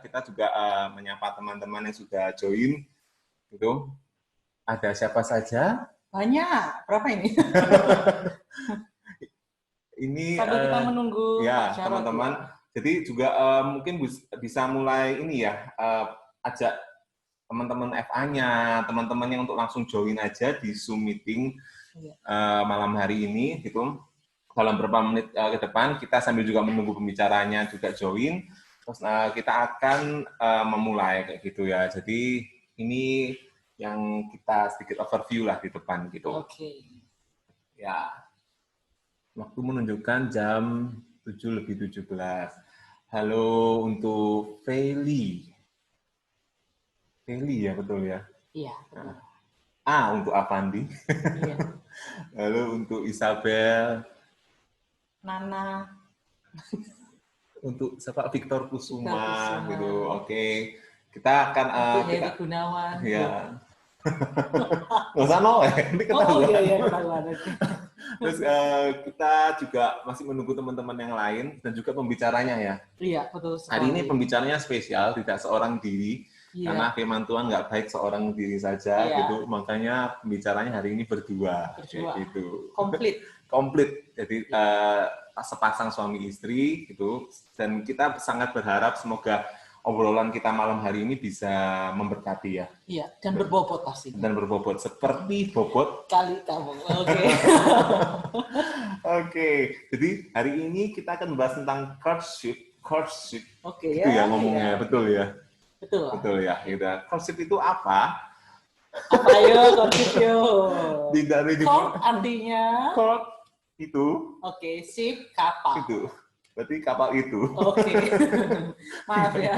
kita juga menyapa teman-teman yang sudah join. Gitu. Ada siapa saja? Banyak. Berapa ini? Ini sambil kita menunggu ya teman-teman. Jadi juga mungkin bisa mulai ini ya, ajak teman-teman FA-nya, teman-teman yang untuk langsung join aja di Zoom meeting malam hari ini gitu. Dalam beberapa menit ke depan kita sambil juga menunggu pembicaranya juga join. Terus kita akan memulai kayak gitu ya. Jadi ini yang kita sedikit overview lah di depan gitu. Oke. Ya. Waktu menunjukkan jam 7:17. Halo untuk Feli. Feli ya, betul ya? Iya, betul. Untuk Avandi. Iya. Halo untuk Isabel. Nana. Untuk siapa? Victor Kusuma gitu. Oke. Kita akan untuk Heri Gunawan. Ya. Nggak usah ini ketahuan. Iya, ketahuan. Terus kita juga masih menunggu teman-teman yang lain dan juga pembicaranya ya. Iya, betul sekali. Hari ini pembicaranya spesial, tidak seorang diri. Karena firman Tuhan nggak baik seorang diri saja gitu. Makanya pembicaranya hari ini berdua. Gitu. Komplit. Jadi sepasang suami istri gitu. Dan kita sangat berharap semoga obrolan kita malam hari ini bisa memberkati ya. Iya, dan berbobot pasti. Dan berbobot seperti bobot kali kamu. Oke. Oke. Jadi hari ini kita akan membahas tentang courtship. Oke ya. Itu ya ngomongnya, betul ya. Betul ya. Gitu. Courtship itu apa? Apa yo courtship yo? Court artinya? Court itu. Oke, ship kapal. Itu. Berarti kapal itu. Oke. Maaf ya.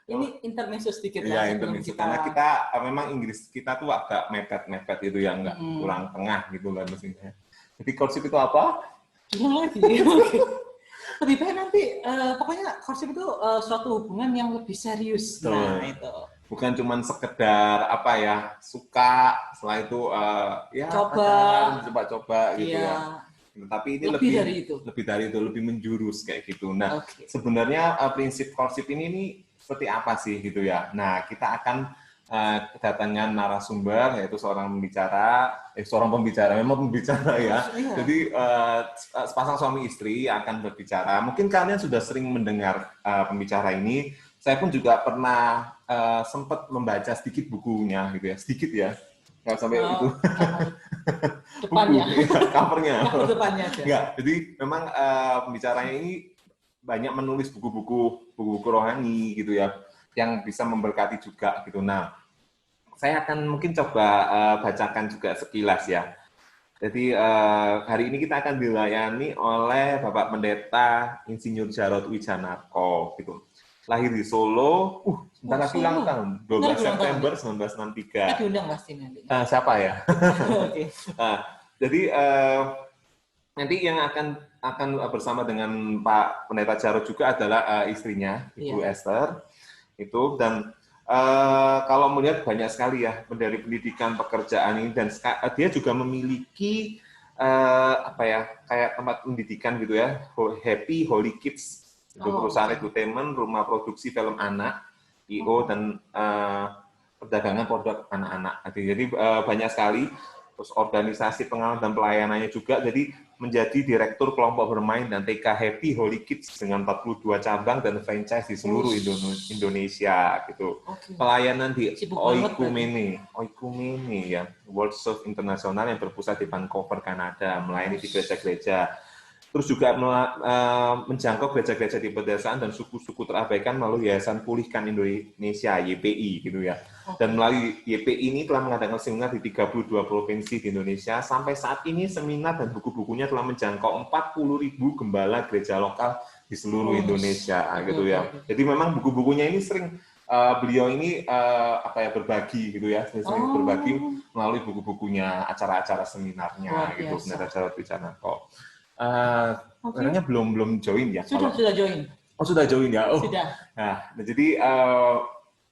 Ini intermezzo sedikit ya. Iya, intermezzo. Karena kita memang Inggris kita tuh agak mepet itu yang enggak kurang tengah gitu kan mesinnya. Jadi courtship itu apa? Lagi. Lebih baik nanti pokoknya courtship itu suatu hubungan yang lebih serius. Nah, itu. Bukan cuma sekedar apa ya, suka, setelah itu ya coba-coba gitu ya. Tapi ini lebih dari itu, lebih menjurus kayak gitu. Nah, sebenarnya prinsip courtship ini seperti apa sih gitu ya. Nah, kita akan kedatangan narasumber yaitu seorang pembicara, memang pembicara ya. Jadi sepasang suami istri akan berbicara. Mungkin kalian sudah sering mendengar pembicara ini. Saya pun juga pernah sempat membaca sedikit bukunya gitu ya, sedikit ya. Nggak sampai itu. Depannya. Covernya. Depannya aja. Nggak, jadi memang pembicaranya ini banyak menulis buku-buku rohani gitu ya, yang bisa memberkati juga gitu. Nah, saya akan mungkin coba bacakan juga sekilas ya. Jadi hari ini kita akan dilayani oleh Bapak Pendeta Insinyur Jarod Wijanarko gitu. Lahir di Solo, sebentar lagi ulang tahun, 12 September 1963. Diundang pasti nanti. Siapa ya? Jadi nanti yang akan bersama dengan Pak Pendeta Jarod juga adalah istrinya, Ibu Esther. Itu dan kalau melihat banyak sekali ya dari pendidikan pekerjaan ini dan dia juga memiliki kayak tempat pendidikan gitu ya, Happy Holy Kids. Itu perusahaan entertainment, rumah produksi film anak, I.O. dan perdagangan produk anak-anak. Jadi banyak sekali. Terus organisasi pengalaman dan pelayanannya juga. Jadi menjadi direktur kelompok bermain dan TK Happy Holy Kids dengan 42 cabang dan franchise di seluruh Indonesia gitu. Pelayanan di Oikumene ya, World Surf International yang berpusat di Vancouver, Kanada, melayani di gereja-gereja. Terus juga menjangkau gereja-gereja di pedesaan dan suku-suku terabaikan melalui Yayasan Pulihkan Indonesia, YPI gitu ya. Dan melalui YPI ini telah mengadakan seminar di 32 provinsi di Indonesia. Sampai saat ini seminar dan buku-bukunya telah menjangkau 40.000 gembala gereja lokal di seluruh Indonesia gitu ya. Jadi memang buku-bukunya ini sering beliau ini berbagi gitu ya, sering berbagi melalui buku-bukunya, acara-acara seminarnya gitu. Pendeta Jarod Wijanarko. Orangnya belum join ya? Sudah join. Oh, sudah join ya? Oh. Sudah. Nah, jadi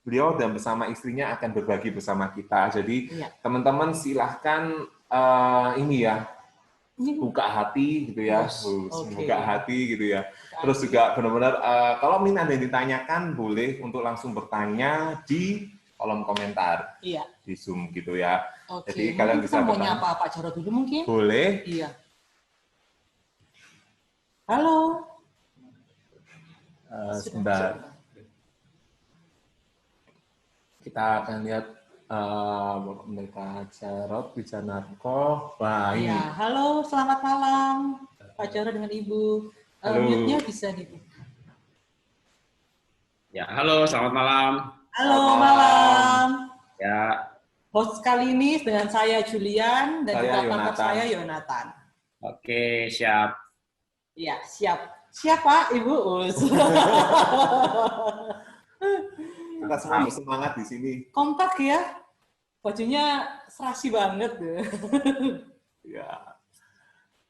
beliau dan bersama istrinya akan berbagi bersama kita. Jadi teman-teman silahkan ini ya, buka hati gitu ya, buka hati gitu ya. Terus juga benar-benar kalau ada yang ditanyakan boleh untuk langsung bertanya di kolom komentar di Zoom gitu ya. Jadi kalian bisa mau nyapa Pak Jarod dulu mungkin? Boleh. Iya. Halo. Sebentar. Kita akan lihat Bapak Pendeta Jarod Wijanarko. Wah, ini. Ya, halo, selamat malam Pak Jarod dengan Ibu. Mute-nya bisa dibuka. Ya, halo, selamat malam. Halo, malam. Ya. Host kali ini dengan saya Julian dan juga partner saya Yonatan. Oke, siap. Ya, siap. Siap Pak, Ibu Us. Kita semua bersemangat di sini. Kompak ya. Bajunya serasi banget. Ya.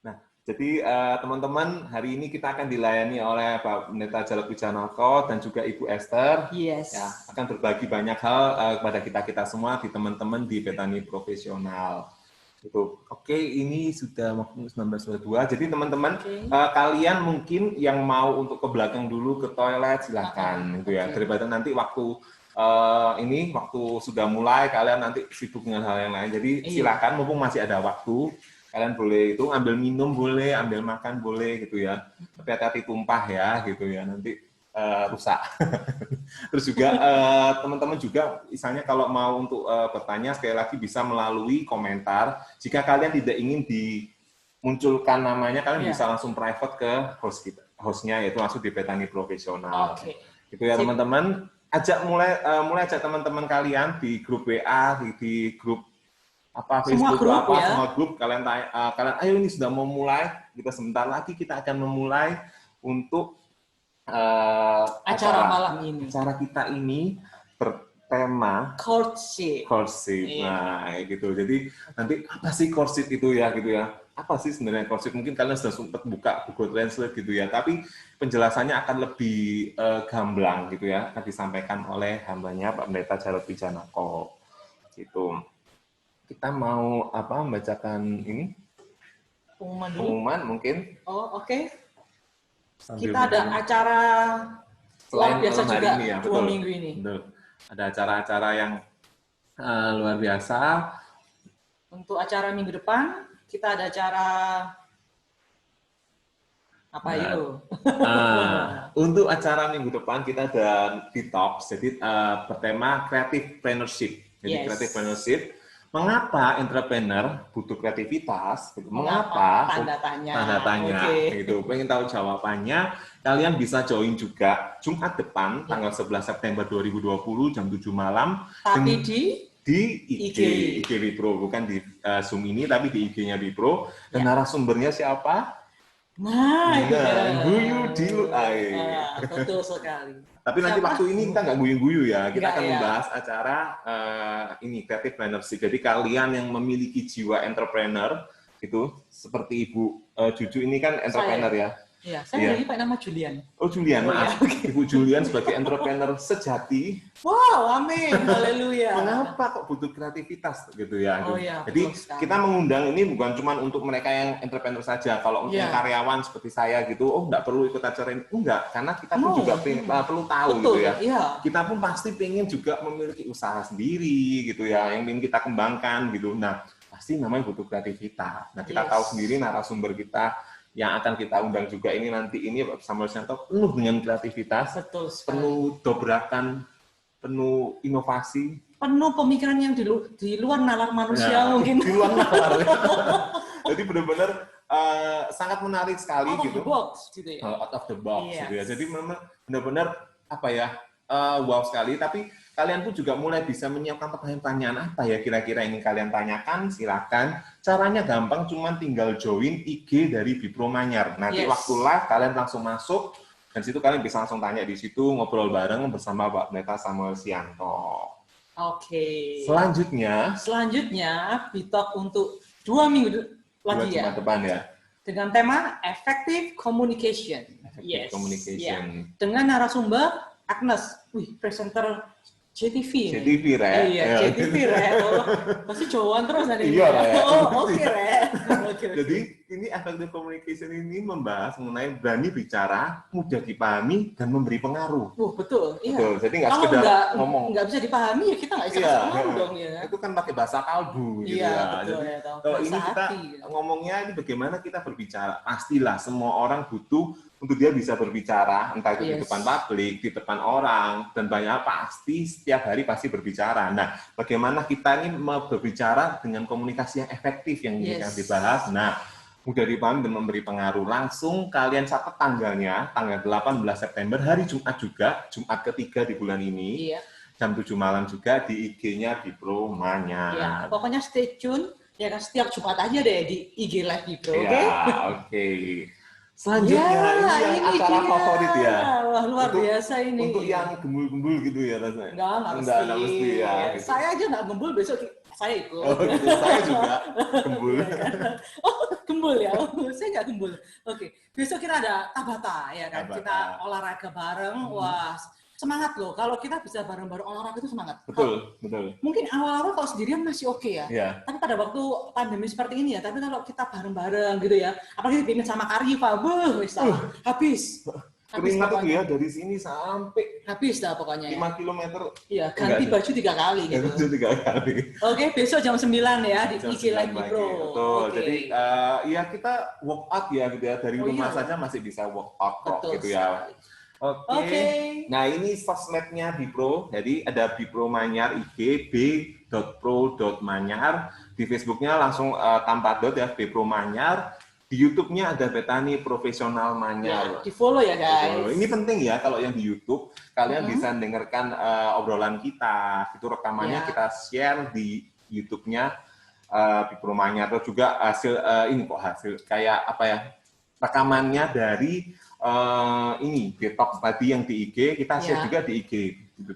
Nah, jadi teman-teman, hari ini kita akan dilayani oleh Pak Pendeta Jarod Wijanarko dan juga Ibu Esther. Yes. Ya, akan berbagi banyak hal kepada kita semua di teman-teman di Bethany Profesional. Itu. Oke, ini sudah 19.22. Jadi teman-teman, kalian mungkin yang mau untuk ke belakang dulu ke toilet silakan gitu ya. Daripada nanti waktu waktu sudah mulai kalian nanti sibuk dengan hal yang lain. Jadi silakan mumpung masih ada waktu, kalian boleh itu ambil minum boleh, ambil makan boleh gitu ya. Tapi hati-hati tumpah ya gitu ya. Nanti rusak. Terus juga teman-teman juga misalnya kalau mau untuk bertanya sekali lagi bisa melalui komentar. Jika kalian tidak ingin dimunculkan namanya, kalian bisa langsung private ke hostnya yaitu langsung di Bethany Profesional. Gitu ya teman-teman. Mulai ajak teman-teman kalian di grup WA, di grup Facebook semua grup kalian ayo ini sudah mau mulai, kita sebentar lagi kita akan memulai untuk acara malam ini. Acara kita ini bertema courtship. Nah, gitu. Jadi nanti apa sih courtship itu ya gitu ya? Apa sih sebenarnya courtship? Mungkin kalian sudah sempat buka Google Translate gitu ya, tapi penjelasannya akan lebih gamblang gitu ya, akan disampaikan oleh hambanya Pak Pendeta Jarod Wijanarko. Gitu. Kita mau membacakan ini? Pengumuman mungkin? Oh, oke. Kita ada acara luar biasa juga ini, ya, 2 minggu ini. Betul. Ada acara-acara yang luar biasa. Untuk acara minggu depan, kita ada acara apa yuk? Untuk acara minggu depan kita ada Detox, jadi bertema Creative Partnership. Jadi Creative Partnership. Mengapa entrepreneur butuh kreativitas? Mengapa? Tanda tanya. Gitu. Pengen tahu jawabannya? Kalian bisa join juga Jumat depan, tanggal 11 September 2020 jam 7 malam. Tapi di IG Bipro, bukan di Zoom ini, tapi di IG-nya Bipro. Dan narasumbernya siapa? Guyu Dilu. Betul sekali. Tapi nanti waktu ini kita nggak guyu-guyu ya, kita akan membahas acara ini Creative Partnership. Jadi kalian yang memiliki jiwa entrepreneur itu seperti Ibu Juju ini kan entrepreneur ya. Iya, saya lagi Pak nama Julian. Oh Julian, maaf. Ibu Julian sebagai entrepreneur sejati. Wow, amin, haleluya. Mengapa kok butuh kreativitas gitu ya? Jadi kita sekali. mengundang ini bukan cuma untuk mereka yang entrepreneur saja. Kalau untuk karyawan seperti saya gitu, nggak perlu ikut acara ini. Enggak, karena kita pun juga perlu tahu gitu ya. Kita pun pasti pengen juga memiliki usaha sendiri gitu ya, yang ingin kita kembangkan gitu. Nah, pasti namanya butuh kreativitas. Nah, kita tahu sendiri narasumber kita yang akan kita undang juga ini nanti ini Pak Samuel Sianto penuh dengan kreativitas, penuh dobrakan, penuh inovasi, penuh pemikiran yang di luar nalar manusia mungkin. Di luar nalar. Jadi benar-benar sangat menarik sekali out gitu. Of the box, gitu ya. Out of the box gitu ya. Jadi memang benar-benar wow sekali. Tapi kalian pun juga mulai bisa menyiapkan pertanyaan-pertanyaan apa ya kira-kira yang kalian tanyakan, silakan. Caranya gampang, cuman tinggal join IG dari Bipro Manyar. Nanti waktu live kalian langsung masuk, dan situ kalian bisa langsung tanya di situ, ngobrol bareng bersama Pak Pendeta Samuel Sianto. Oke. Selanjutnya Bitalk untuk 2 minggu lagi ya. Depan ya. Dengan tema Effective Communication. Communication. Dengan narasumber Agnes, presenter JTV. JTV, Re. Iya, JTV, Re. Oh, pasti Jawaan terus ada ini. Iya, Re. Oh, oke, Re. Oke. Jadi ini effective communication ini membahas mengenai berani bicara, mudah dipahami, dan memberi pengaruh. Betul. Iya. Betul. Jadi nggak Kalau sekedar ngomong. nggak bisa dipahami ya kita nggak bisa kasih pengaruh dong ya. Itu kan pakai bahasa kalbu gitu Iya, ya. betul, Jadi ya, kalau ini kita ngomongnya ini bagaimana kita berbicara. Pastilah semua orang butuh untuk dia bisa berbicara, entah itu di depan publik, di depan orang, dan banyak pasti setiap hari pasti berbicara. Nah, bagaimana kita ini mau berbicara dengan komunikasi yang efektif yang akan dibahas. Nah, mudah dipahami dan memberi pengaruh. Langsung kalian catat tanggalnya, tanggal 18 September, hari Jumat juga, Jumat ketiga di bulan ini, jam 7 malam juga di IG-nya Bipro Manyar. Ya, pokoknya stay tune, ya kan setiap Jumat aja deh di IG Live Bipro, oke? Oke. Selanjutnya ini acara favorit ya. Wah, luar biasa ini. Untuk yang gembul-gembul gitu ya rasanya. Enggak mesti ya. Gitu. Saya aja nggak gembul, besok saya ikut. Oh, gitu. Saya juga gembul. Oh, gembul ya. Saya nggak gembul. Oke. Besok kita ada Tabata ya kan. Tabata. Kita olahraga bareng. Wah, semangat loh. Kalau kita bisa bareng-bareng olahraga itu semangat. Betul. Mungkin awal-awal kalau sendirian masih oke ya. Yeah. Tapi pada waktu pandemi seperti ini ya, tapi kalau kita bareng-bareng gitu ya, apalagi dipimpin sama Karyifa, habis. Keringat itu ya dari sini sampai habis dah pokoknya 5 km. Iya, ganti baju 3 kali gitu. Ganti baju 3 kali. Oke, besok jam 9 ya di IG Live Bipro. Betul. Jadi ya kita walk out ya gitu ya, dari rumah saja masih bisa walk out kok gitu ya. Oke. Nah, ini sosmednya Bipro. Jadi ada Bipro Manyar IG b.pro.manyar. Di Facebooknya langsung tanpa dot ya, Bipro Manyar. Di YouTube-nya ada Betani Profesional Manyar. Ya, di-follow ya, guys. Ini penting ya, kalau yang di YouTube kalian bisa dengarkan obrolan kita. Itu rekamannya kita share di YouTube-nya Bipro Manyar. Atau juga hasil kayak apa ya? Rekamannya dari ini detox tadi yang di IG, kita share juga di IG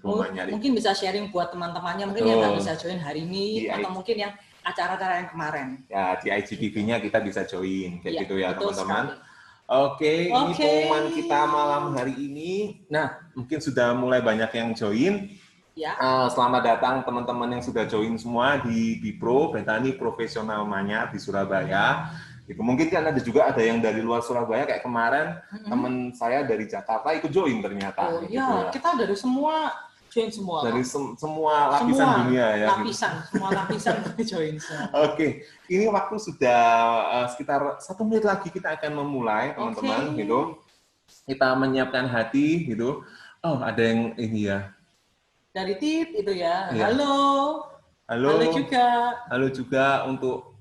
mungkin bisa sharing buat teman-temannya mungkin yang nggak bisa join hari ini atau mungkin yang acara-acara yang kemarin ya di IGTV-nya kita bisa join kayak gitu ya teman-teman. Oke, ini pengumuman kita malam hari ini. Nah, mungkin sudah mulai banyak yang join. Ya. Selamat datang teman-teman yang sudah join semua di Bipro Betani Profesional Manyar di Surabaya. Itu mungkin kan ada yang dari luar Surabaya kayak kemarin teman saya dari Jakarta ikut join ternyata. Oh iya, kita dari semua join semua. Dari semua lapisan dunia ya. Semua lapisan join semua. Oke, ini waktu sudah sekitar 1 menit lagi kita akan memulai teman-teman gitu. Kita menyiapkan hati gitu. Oh ada yang ini ya. Dari Tit itu ya. Halo. Halo juga untuk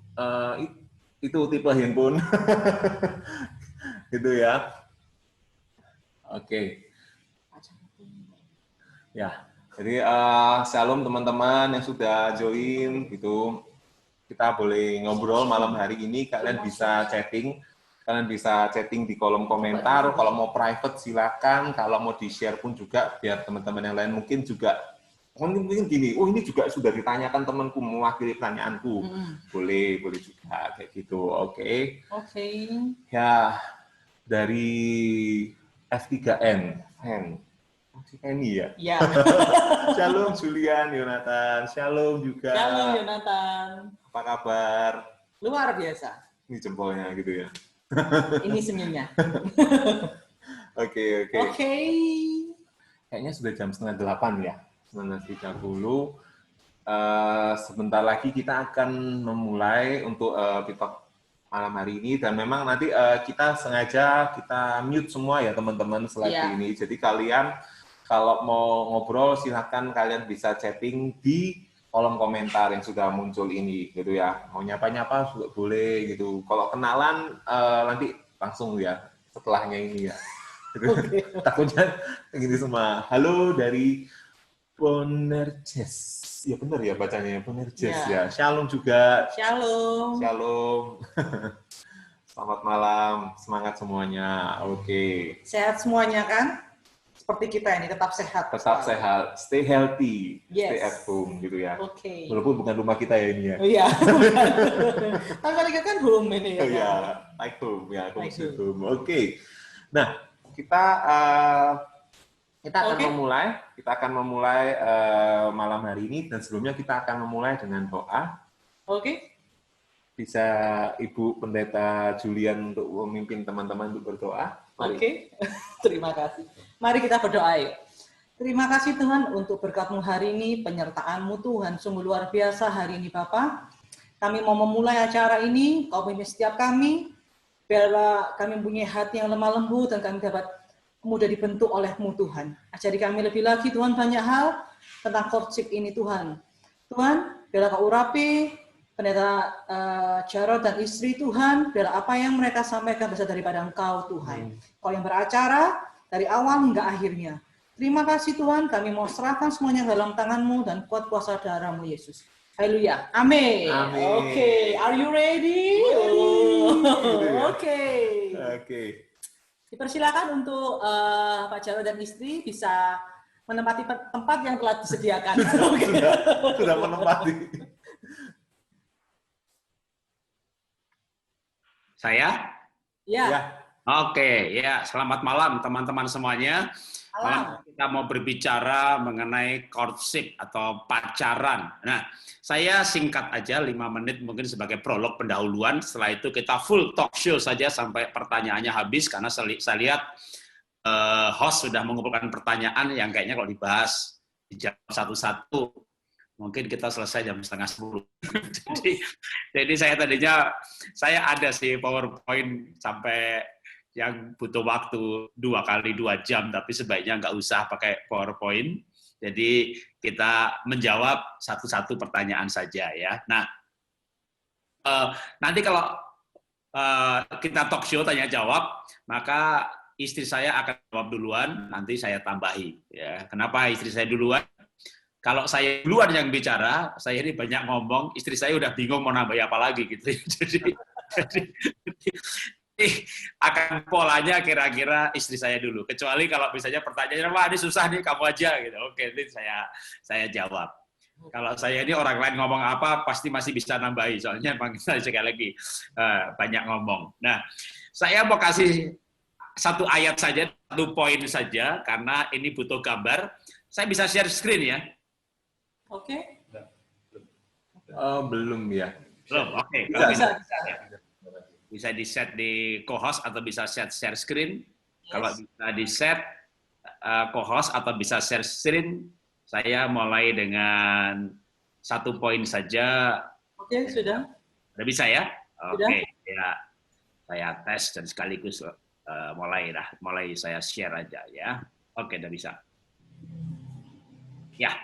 itu tipe handphone gitu ya. Oke. Ya, jadi shalom teman-teman yang sudah join gitu. Kita boleh ngobrol malam hari ini, kalian bisa chatting di kolom komentar. Kalau mau private silakan, kalau mau di-share pun juga biar teman-teman yang lain mungkin mungkin gini, ini juga sudah ditanyakan temanku mewakili pertanyaanku. Boleh juga kayak gitu. Oke. Ya, dari F3N. Ini ya. Ya. Shalom Julian, Yonatan. Shalom juga. Shalom Yonatan. Apa kabar? Luar biasa. Ini jempolnya gitu ya. Ini senyumnya. Oke. Kayaknya sudah jam 7:30 ya. 19.30. Sebentar lagi kita akan memulai untuk Pitok malam hari ini dan memang nanti kita sengaja kita mute semua ya teman-teman setelah ini. Jadi kalian kalau mau ngobrol silakan kalian bisa chatting di kolom komentar yang sudah muncul ini gitu ya. Mau nyapa-nyapa juga boleh gitu. Kalau kenalan nanti langsung ya setelahnya ini ya. Takutnya gini semua. Halo dari Ponerjes. Ya benar ya bacanya Ponerjes ya. Shalom juga. Shalom. Selamat malam. Semangat semuanya. Oke. Sehat semuanya kan? Seperti kita ini tetap sehat. Tetap sehat. Stay healthy. Stay at home gitu ya. Oke. Walaupun bukan rumah kita ya ini ya. Oh iya. Tapi kan home ini ya. Oh iya, like home ya, home. Oke. Nah, kita Kita akan memulai malam hari ini, dan sebelumnya kita akan memulai dengan doa. Oke. Bisa Ibu Pendeta Julian untuk memimpin teman-teman untuk berdoa. Oke. Terima kasih. Mari kita berdoa yuk. Terima kasih Tuhan untuk berkat-Mu hari ini, penyertaan-Mu Tuhan, sungguh luar biasa hari ini Bapa. Kami mau memulai acara ini, Kau pimpin setiap kami, biarlah kami mempunyai hati yang lemah lembut dan kami dapat mudah dibentuk oleh-Mu Tuhan. Ajari kami lebih lagi Tuhan banyak hal tentang courtship ini Tuhan. Tuhan, biarlah Kau urapi Pendeta Jarod dan istri Tuhan, biarlah apa yang mereka sampaikan berasal daripada Engkau Tuhan. Kau yang beracara dari awal hingga akhirnya. Terima kasih Tuhan, kami mau serahkan semuanya dalam tangan-Mu dan kuat kuasa darah-Mu Yesus. Haleluya. Amin. Oke, are you ready? Oke. Dipersilakan untuk Pak Jarod dan istri bisa menempati tempat yang telah disediakan. Sudah menempati. Saya? Ya. Oke, ya. Selamat malam teman-teman semuanya. Malam kita mau berbicara mengenai courtship atau pacaran. Nah, saya singkat aja 5 menit mungkin sebagai prolog pendahuluan. Setelah itu kita full talk show saja sampai pertanyaannya habis, karena saya lihat host sudah mengumpulkan pertanyaan yang kayaknya kalau dibahas dijawab satu-satu mungkin kita selesai jam 9:30. jadi saya ada sih PowerPoint sampai yang butuh waktu 2 kali 2 jam, tapi sebaiknya nggak usah pakai PowerPoint. Jadi kita menjawab satu-satu pertanyaan saja ya. Nah, nanti kalau kita talk show tanya jawab, maka istri saya akan jawab duluan, nanti saya tambahi. Ya. Kenapa istri saya duluan? Kalau saya duluan yang bicara, saya ini banyak ngomong, istri saya udah bingung mau nambah apa lagi gitu. Jadi akan polanya kira-kira istri saya dulu. Kecuali kalau misalnya pertanyaannya, wah ini susah nih, kamu aja gitu. Oke, nanti saya jawab. Kalau saya ini orang lain ngomong apa, pasti masih bisa nambahi. Soalnya sekali lagi banyak ngomong. Nah, saya mau kasih satu ayat saja, satu poin saja, karena ini butuh gambar. Saya bisa share screen ya? Oke. Belum ya. Belum, oke. Bisa. Bisa di-set di co-host atau bisa share screen. Yes. Kalau bisa di-set co-host atau bisa share screen, saya mulai dengan 1 poin saja. Oke, sudah. Udah bisa ya? Sudah. Oke, ya. Saya tes dan sekaligus mulai saya share aja ya. Oke, udah bisa. Ya.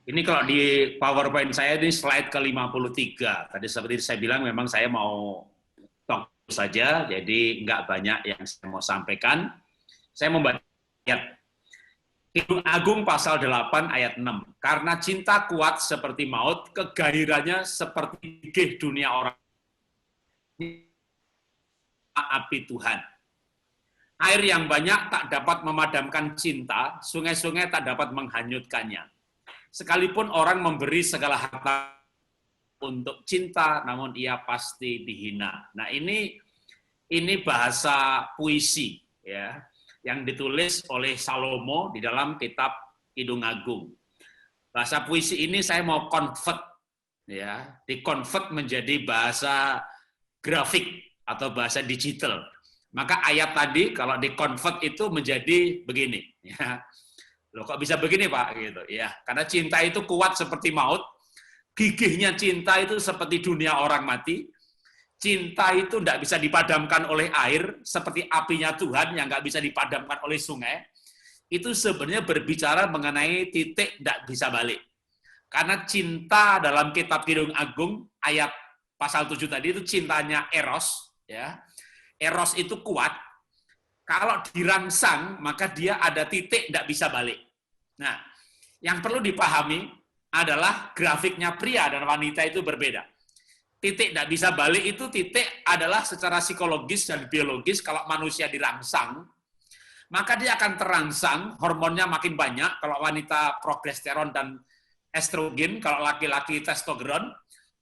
Ini kalau di PowerPoint saya ini slide ke-53. Tadi seperti saya bilang memang saya mau talk saja, jadi nggak banyak yang saya mau sampaikan. Saya membaca ayat Kidung Agung pasal 8 ayat 6. Karena cinta kuat seperti maut, kegahirannya seperti gigih dunia orang. Api Tuhan. Air yang banyak tak dapat memadamkan cinta, sungai-sungai tak dapat menghanyutkannya. Sekalipun orang memberi segala harta untuk cinta, namun ia pasti dihina. Nah, ini bahasa puisi ya, yang ditulis oleh Salomo di dalam kitab Kidung Agung. Bahasa puisi ini saya mau convert ya, di-convert menjadi bahasa grafik atau bahasa digital. Maka ayat tadi kalau di-convert itu menjadi begini ya. Loh, kok bisa begini Pak? Gitu ya. Karena cinta itu kuat seperti maut, gigihnya cinta itu seperti dunia orang mati. Cinta itu tidak bisa dipadamkan oleh air, seperti apinya Tuhan yang nggak bisa dipadamkan oleh sungai. Itu sebenarnya berbicara mengenai titik tidak bisa balik. Karena cinta dalam kitab Kidung Agung ayat pasal 7 tadi itu cintanya eros, ya. Eros itu kuat. Kalau dirangsang, maka dia ada titik tidak bisa balik. Nah, yang perlu dipahami adalah grafiknya pria dan wanita itu berbeda. Titik tidak bisa balik itu titik adalah secara psikologis dan biologis. Kalau manusia dirangsang, maka dia akan terangsang, hormonnya makin banyak. Kalau wanita progesteron dan estrogen, kalau laki-laki testosteron,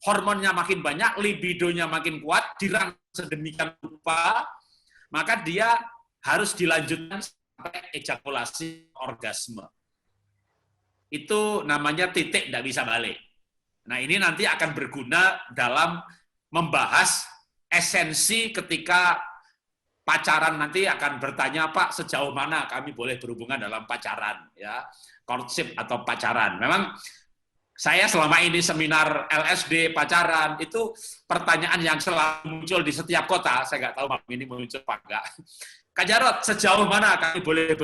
hormonnya makin banyak, libidonya makin kuat, dirangsang sedemikian rupa, maka dia harus dilanjutkan sampai ejakulasi orgasme. Itu namanya titik tidak bisa balik. Nah, ini nanti akan berguna dalam membahas esensi ketika pacaran. Nanti akan bertanya, Pak, sejauh mana kami boleh berhubungan dalam pacaran, ya, courtship atau pacaran. Memang saya selama ini seminar LSD pacaran, itu pertanyaan yang selalu muncul di setiap kota. Saya nggak tahu malam ini muncul apa enggak. Kak Jarot, sejauh mana kami boleh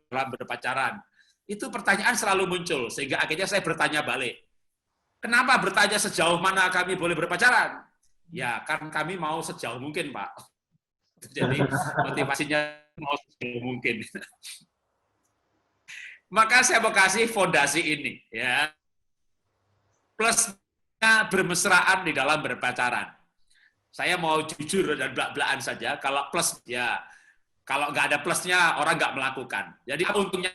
berpacaran? Itu pertanyaan selalu muncul, sehingga akhirnya saya bertanya balik. Kenapa bertanya sejauh mana kami boleh berpacaran? Ya, kan kami mau sejauh mungkin, Pak. Jadi motivasinya mau sejauh mungkin. Maka saya mau kasih fondasi ini, ya. Plusnya bermesraan di dalam berpacaran. Saya mau jujur dan belak-belakan saja. Kalau plus, ya, kalau nggak ada plusnya, orang nggak melakukan. Jadi untungnya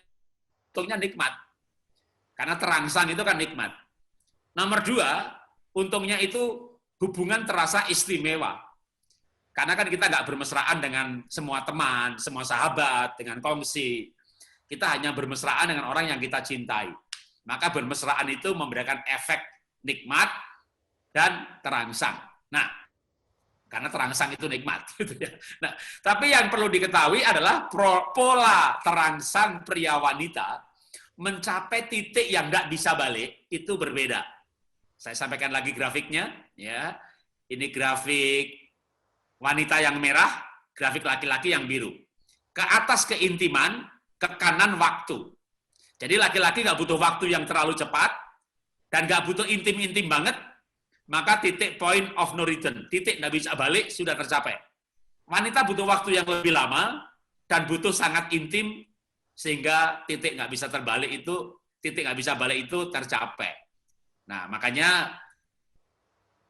nikmat. Karena terangsang itu kan nikmat. Nomor 2, untungnya itu hubungan terasa istimewa. Karena kan kita nggak bermesraan dengan semua teman, semua sahabat, dengan kongsi. Kita hanya bermesraan dengan orang yang kita cintai. Maka bermesraan itu memberikan efek nikmat dan terangsang. Nah, karena terangsang itu nikmat. Gitu ya. Nah, tapi yang perlu diketahui adalah pola terangsang pria wanita mencapai titik yang nggak bisa balik itu berbeda. Saya sampaikan lagi grafiknya. Ya, ini grafik wanita yang merah, grafik laki-laki yang biru. Ke atas keintiman, ke kanan waktu. Jadi laki-laki nggak butuh waktu yang terlalu cepat, dan nggak butuh intim-intim banget, maka titik point of no return, titik nggak bisa balik, sudah tercapai. Wanita butuh waktu yang lebih lama, dan butuh sangat intim, sehingga titik nggak bisa terbalik itu, titik nggak bisa balik itu tercapai. Nah, makanya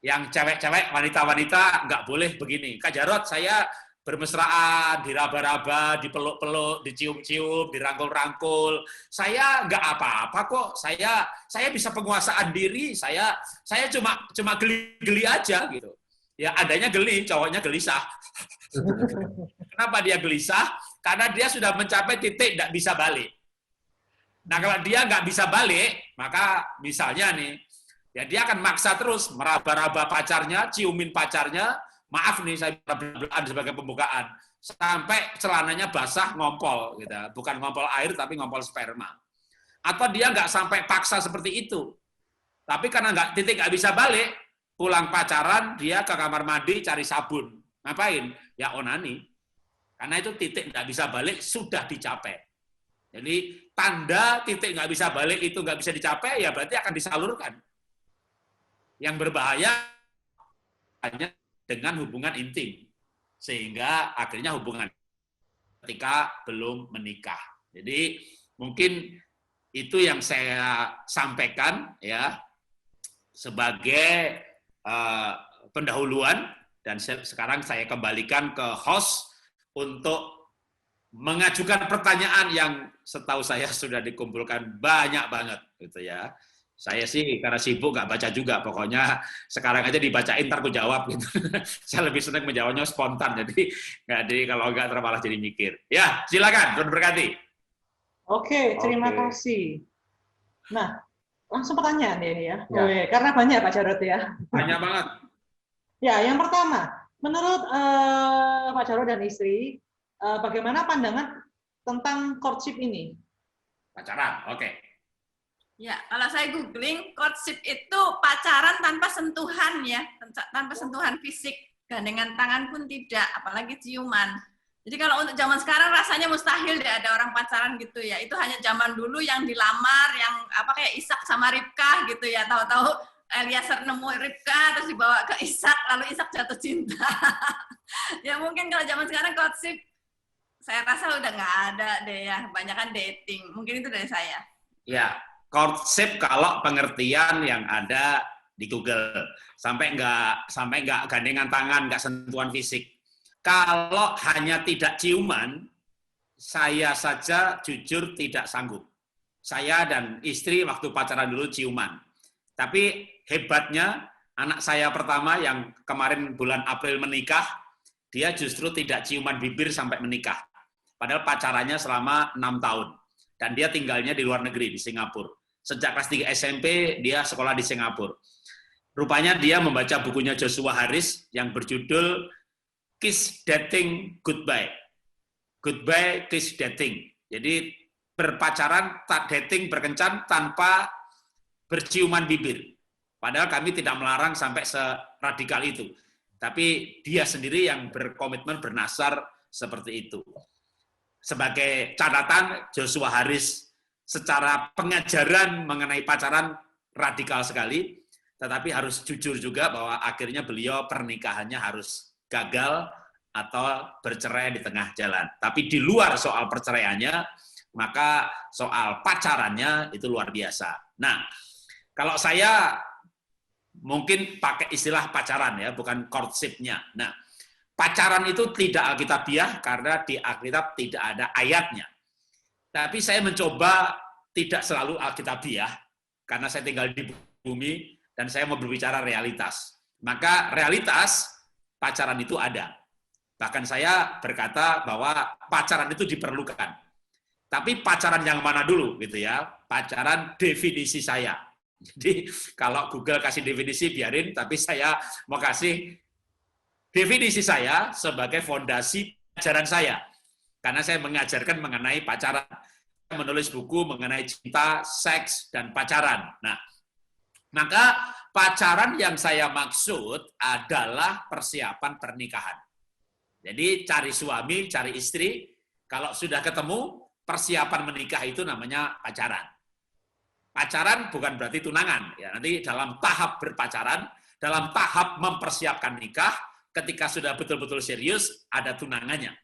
yang cewek-cewek, wanita-wanita nggak boleh begini. Kak Jarot, saya bermesraan, diraba-raba, dipeluk-peluk, dicium-cium, dirangkul-rangkul. Saya nggak apa-apa kok. Saya bisa penguasaan diri. Saya cuma geli-geli aja gitu. Ya adanya geli, cowoknya gelisah. Kenapa dia gelisah? Karena dia sudah mencapai titik nggak bisa balik. Nah kalau dia nggak bisa balik, maka misalnya nih, ya dia akan maksa terus meraba-raba pacarnya, ciumin pacarnya. Maaf nih, saya belaan sebagai pembukaan. Sampai celananya basah ngompol, gitu. Bukan ngompol air, tapi ngompol sperma. Atau dia nggak sampai paksa seperti itu. Tapi karena titik nggak bisa balik, pulang pacaran, dia ke kamar mandi cari sabun. Ngapain? Ya onani. Karena itu titik nggak bisa balik, sudah dicapai. Jadi tanda titik nggak bisa balik itu nggak bisa dicapai, ya berarti akan disalurkan. Yang berbahaya hanya dengan hubungan intim, sehingga akhirnya hubungan ketika belum menikah. Jadi mungkin itu yang saya sampaikan ya sebagai pendahuluan, dan sekarang saya kembalikan ke host untuk mengajukan pertanyaan yang setahu saya sudah dikumpulkan banyak banget gitu ya. Saya sih karena sibuk nggak baca juga, pokoknya sekarang aja dibacain ntar aku jawab gitu. Saya lebih senang menjawabnya spontan, jadi kalau nggak malah jadi mikir. Ya, silakan, Tuhan berkati. Oke, terima kasih. Nah, langsung pertanyaan ini ya. Karena banyak Pak Jarot ya. Banyak banget. Ya, yang pertama, menurut Pak Jarot dan istri, bagaimana pandangan tentang courtship ini? Pacaran, oke. Ya, kalau saya googling, courtship itu pacaran tanpa sentuhan ya, tanpa sentuhan fisik, gandengan tangan pun tidak, apalagi ciuman. Jadi kalau untuk zaman sekarang rasanya mustahil deh ada orang pacaran gitu ya. Itu hanya zaman dulu yang dilamar, yang apa kayak Ishak sama Ribkah gitu ya. Tahu-tahu Eliezer nemu Ribkah terus dibawa ke Ishak, lalu Ishak jatuh cinta. Ya mungkin kalau zaman sekarang courtship, saya rasa udah nggak ada deh ya, kebanyakan dating. Mungkin itu dari saya. Ya. Courtship kalau pengertian yang ada di Google, sampai nggak gandengan tangan, nggak sentuhan fisik. Kalau hanya tidak ciuman, saya saja jujur tidak sanggup. Saya dan istri waktu pacaran dulu ciuman. Tapi hebatnya anak saya pertama yang kemarin bulan April menikah, dia justru tidak ciuman bibir sampai menikah. Padahal pacarannya selama 6 tahun. Dan dia tinggalnya di luar negeri, di Singapura. Sejak kelas 3 SMP, dia sekolah di Singapura. Rupanya dia membaca bukunya Joshua Harris yang berjudul Kiss Dating Goodbye. Goodbye Kiss Dating. Jadi berpacaran, dating, berkencan tanpa berciuman bibir. Padahal kami tidak melarang sampai seradikal itu. Tapi dia sendiri yang berkomitmen bernasar seperti itu. Sebagai catatan, Joshua Harris secara pengajaran mengenai pacaran radikal sekali, tetapi harus jujur juga bahwa akhirnya beliau pernikahannya harus gagal atau bercerai di tengah jalan. Tapi di luar soal perceraiannya, maka soal pacarannya itu luar biasa. Nah, kalau saya mungkin pakai istilah pacaran ya, bukan courtship-nya. Nah, pacaran itu tidak alkitabiah karena di Alkitab tidak ada ayatnya. Tapi saya mencoba tidak selalu alkitabiah karena saya tinggal di bumi dan saya mau berbicara realitas. Maka realitas pacaran itu ada. Bahkan saya berkata bahwa pacaran itu diperlukan. Tapi pacaran yang mana dulu gitu ya? Pacaran definisi saya. Jadi kalau Google kasih definisi biarin, tapi saya mau kasih definisi saya sebagai fondasi ajaran saya. Karena saya mengajarkan mengenai pacaran. Saya menulis buku mengenai cinta, seks, dan pacaran. Nah, maka pacaran yang saya maksud adalah persiapan pernikahan. Jadi cari suami, cari istri, kalau sudah ketemu, persiapan menikah itu namanya pacaran. Pacaran bukan berarti tunangan. Ya, nanti dalam tahap berpacaran, dalam tahap mempersiapkan nikah, ketika sudah betul-betul serius, ada tunangannya.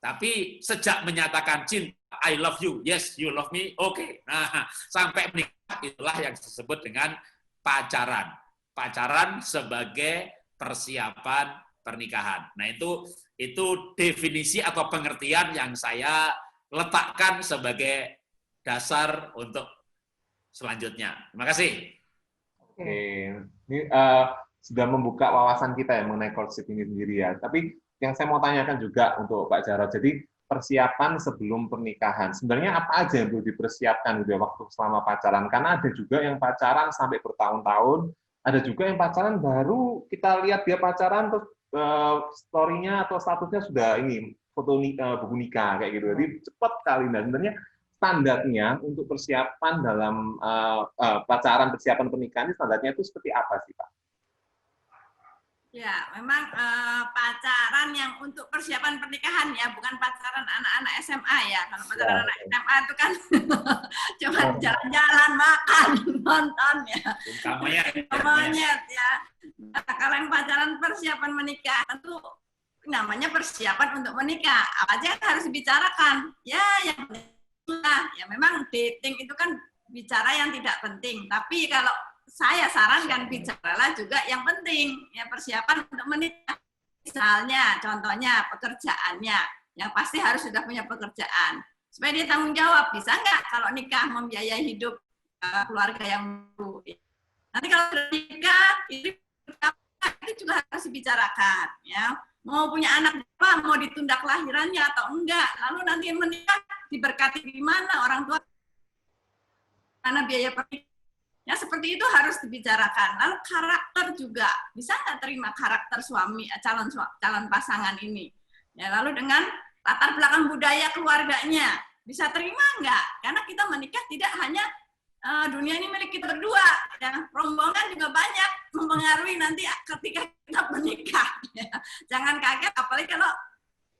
Tapi sejak menyatakan cinta, I love you, yes, you love me, oke. Nah, sampai menikah, itulah yang disebut dengan pacaran. Pacaran sebagai persiapan pernikahan. Nah, itu definisi atau pengertian yang saya letakkan sebagai dasar untuk selanjutnya. Terima kasih. Oke, ini sudah membuka wawasan kita ya mengenai courtship ini sendiri ya. Tapi yang saya mau tanyakan juga untuk Pak Jarod, jadi persiapan sebelum pernikahan, sebenarnya apa aja yang perlu dipersiapkan gitu ya, waktu selama pacaran? Karena ada juga yang pacaran sampai bertahun-tahun, ada juga yang pacaran baru kita lihat dia pacaran terus story-nya atau statusnya sudah ini foto buku nikah kayak gitu. Jadi cepat kali. Nah, sebenarnya standarnya untuk persiapan dalam pacaran, persiapan pernikahan ini standarnya itu seperti apa sih, Pak? Ya, memang pacaran yang untuk persiapan pernikahan ya, bukan pacaran anak-anak SMA ya. Kalau pacaran anak SMA itu kan cuma jalan-jalan, makan, nonton ya. Monyet ya. Nah, kalau yang pacaran persiapan menikah, tentu namanya persiapan untuk menikah. Apa aja yang harus dibicarakan? Ya, yang ya memang dating itu kan bicara yang tidak penting. Tapi kalau saya sarankan bicaralah juga yang penting, ya persiapan untuk menikah. Misalnya, contohnya pekerjaannya, yang pasti harus sudah punya pekerjaan. Supaya dia tanggung jawab, bisa nggak kalau nikah membiayai hidup keluarga yang baru. Nanti kalau sudah nikah, itu juga harus dibicarakan. Ya. Mau punya anak apa, mau ditunda kelahirannya atau enggak. Lalu nanti menikah diberkati di mana, orang tua, mana biaya pernikahan. Ya seperti itu harus dibicarakan. Lalu karakter juga, bisa nggak terima karakter suami, calon pasangan ini. Ya, lalu dengan latar belakang budaya keluarganya, bisa terima nggak? Karena kita menikah tidak hanya dunia ini milik kita berdua, ya. Rombongan juga banyak mempengaruhi nanti ketika kita menikah. Ya. Jangan kaget, apalagi kalau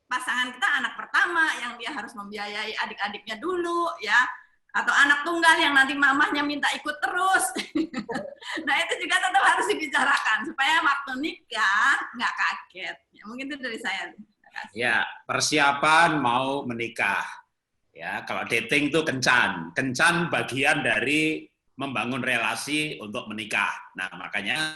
pasangan kita anak pertama yang dia harus membiayai adik-adiknya dulu, ya. Atau anak tunggal yang nanti mamahnya minta ikut terus. Nah, itu juga tetap harus dibicarakan supaya waktu nikah nggak kaget. Ya, mungkin itu dari saya. Ya, persiapan mau menikah. Ya, kalau dating itu kencan. Kencan bagian dari membangun relasi untuk menikah. Nah, makanya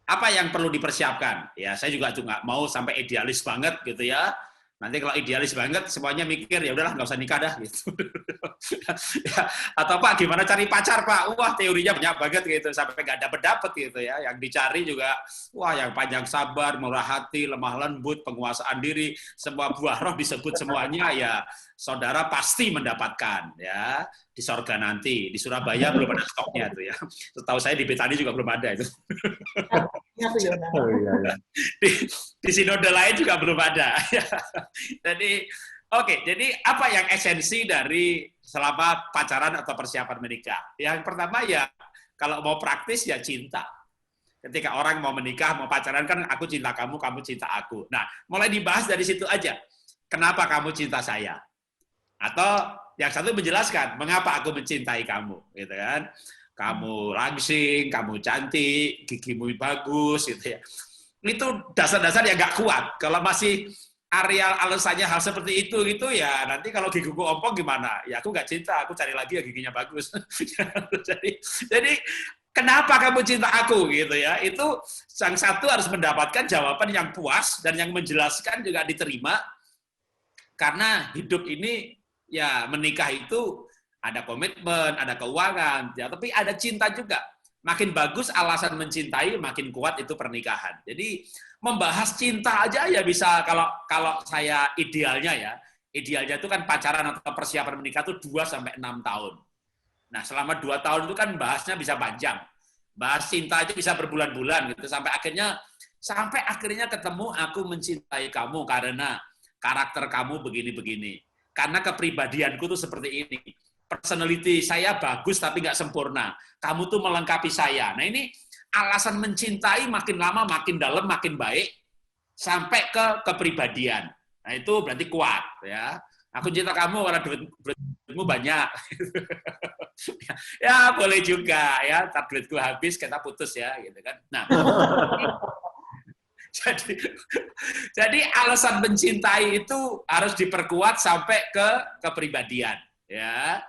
apa yang perlu dipersiapkan? Ya, saya juga mau sampai idealis banget gitu ya. Nanti kalau idealis banget, semuanya mikir, ya udahlah nggak usah nikah dah, gitu. Ya, atau Pak, gimana cari pacar Pak? Wah, teorinya banyak banget gitu, sampai nggak dapet gitu ya. Yang dicari juga, wah, yang panjang sabar, murah hati, lemah lembut, penguasaan diri, semua buah roh disebut semuanya, ya saudara pasti mendapatkan ya di sorga nanti. Di Surabaya belum ada stoknya tuh ya. Setahu saya di Betani juga belum ada itu. Oh, iya, iya. Di sinode lain juga belum ada. Jadi, oke, jadi apa yang esensi dari selama pacaran atau persiapan menikah? Yang pertama ya, kalau mau praktis ya cinta. Ketika orang mau menikah, mau pacaran kan aku cinta kamu, kamu cinta aku. Nah, mulai dibahas dari situ aja. Kenapa kamu cinta saya? Atau yang satu menjelaskan, mengapa aku mencintai kamu, gitu kan? Kamu langsing, kamu cantik, gigimu bagus, gitu ya. Itu dasar-dasar yang nggak kuat. Kalau masih areal alasannya hal seperti itu gitu ya, nanti kalau gigiku ompong gimana? Ya aku nggak cinta, aku cari lagi ya giginya bagus. jadi kenapa kamu cinta aku gitu ya? Itu yang satu harus mendapatkan jawaban yang puas dan yang menjelaskan juga diterima. Karena hidup ini ya menikah itu ada komitmen, ada keuangan, ya, tapi ada cinta juga. Makin bagus alasan mencintai, makin kuat itu pernikahan. Jadi membahas cinta aja ya bisa, kalau saya idealnya itu kan pacaran atau persiapan menikah itu 2-6 tahun. Nah, selama 2 tahun itu kan bahasnya bisa panjang. Bahas cinta aja bisa berbulan-bulan gitu, sampai akhirnya ketemu, aku mencintai kamu karena karakter kamu begini-begini. Karena kepribadianku tuh seperti ini. Personality saya bagus tapi nggak sempurna. Kamu tuh melengkapi saya. Nah ini alasan mencintai makin lama, makin dalam, makin baik, sampai ke kepribadian. Nah itu berarti kuat. Ya. Aku cinta kamu karena duitmu banyak. Ya boleh juga ya, tak duitku habis, kita putus ya, gitu kan. Nah, jadi alasan mencintai itu harus diperkuat sampai ke kepribadian. Ya,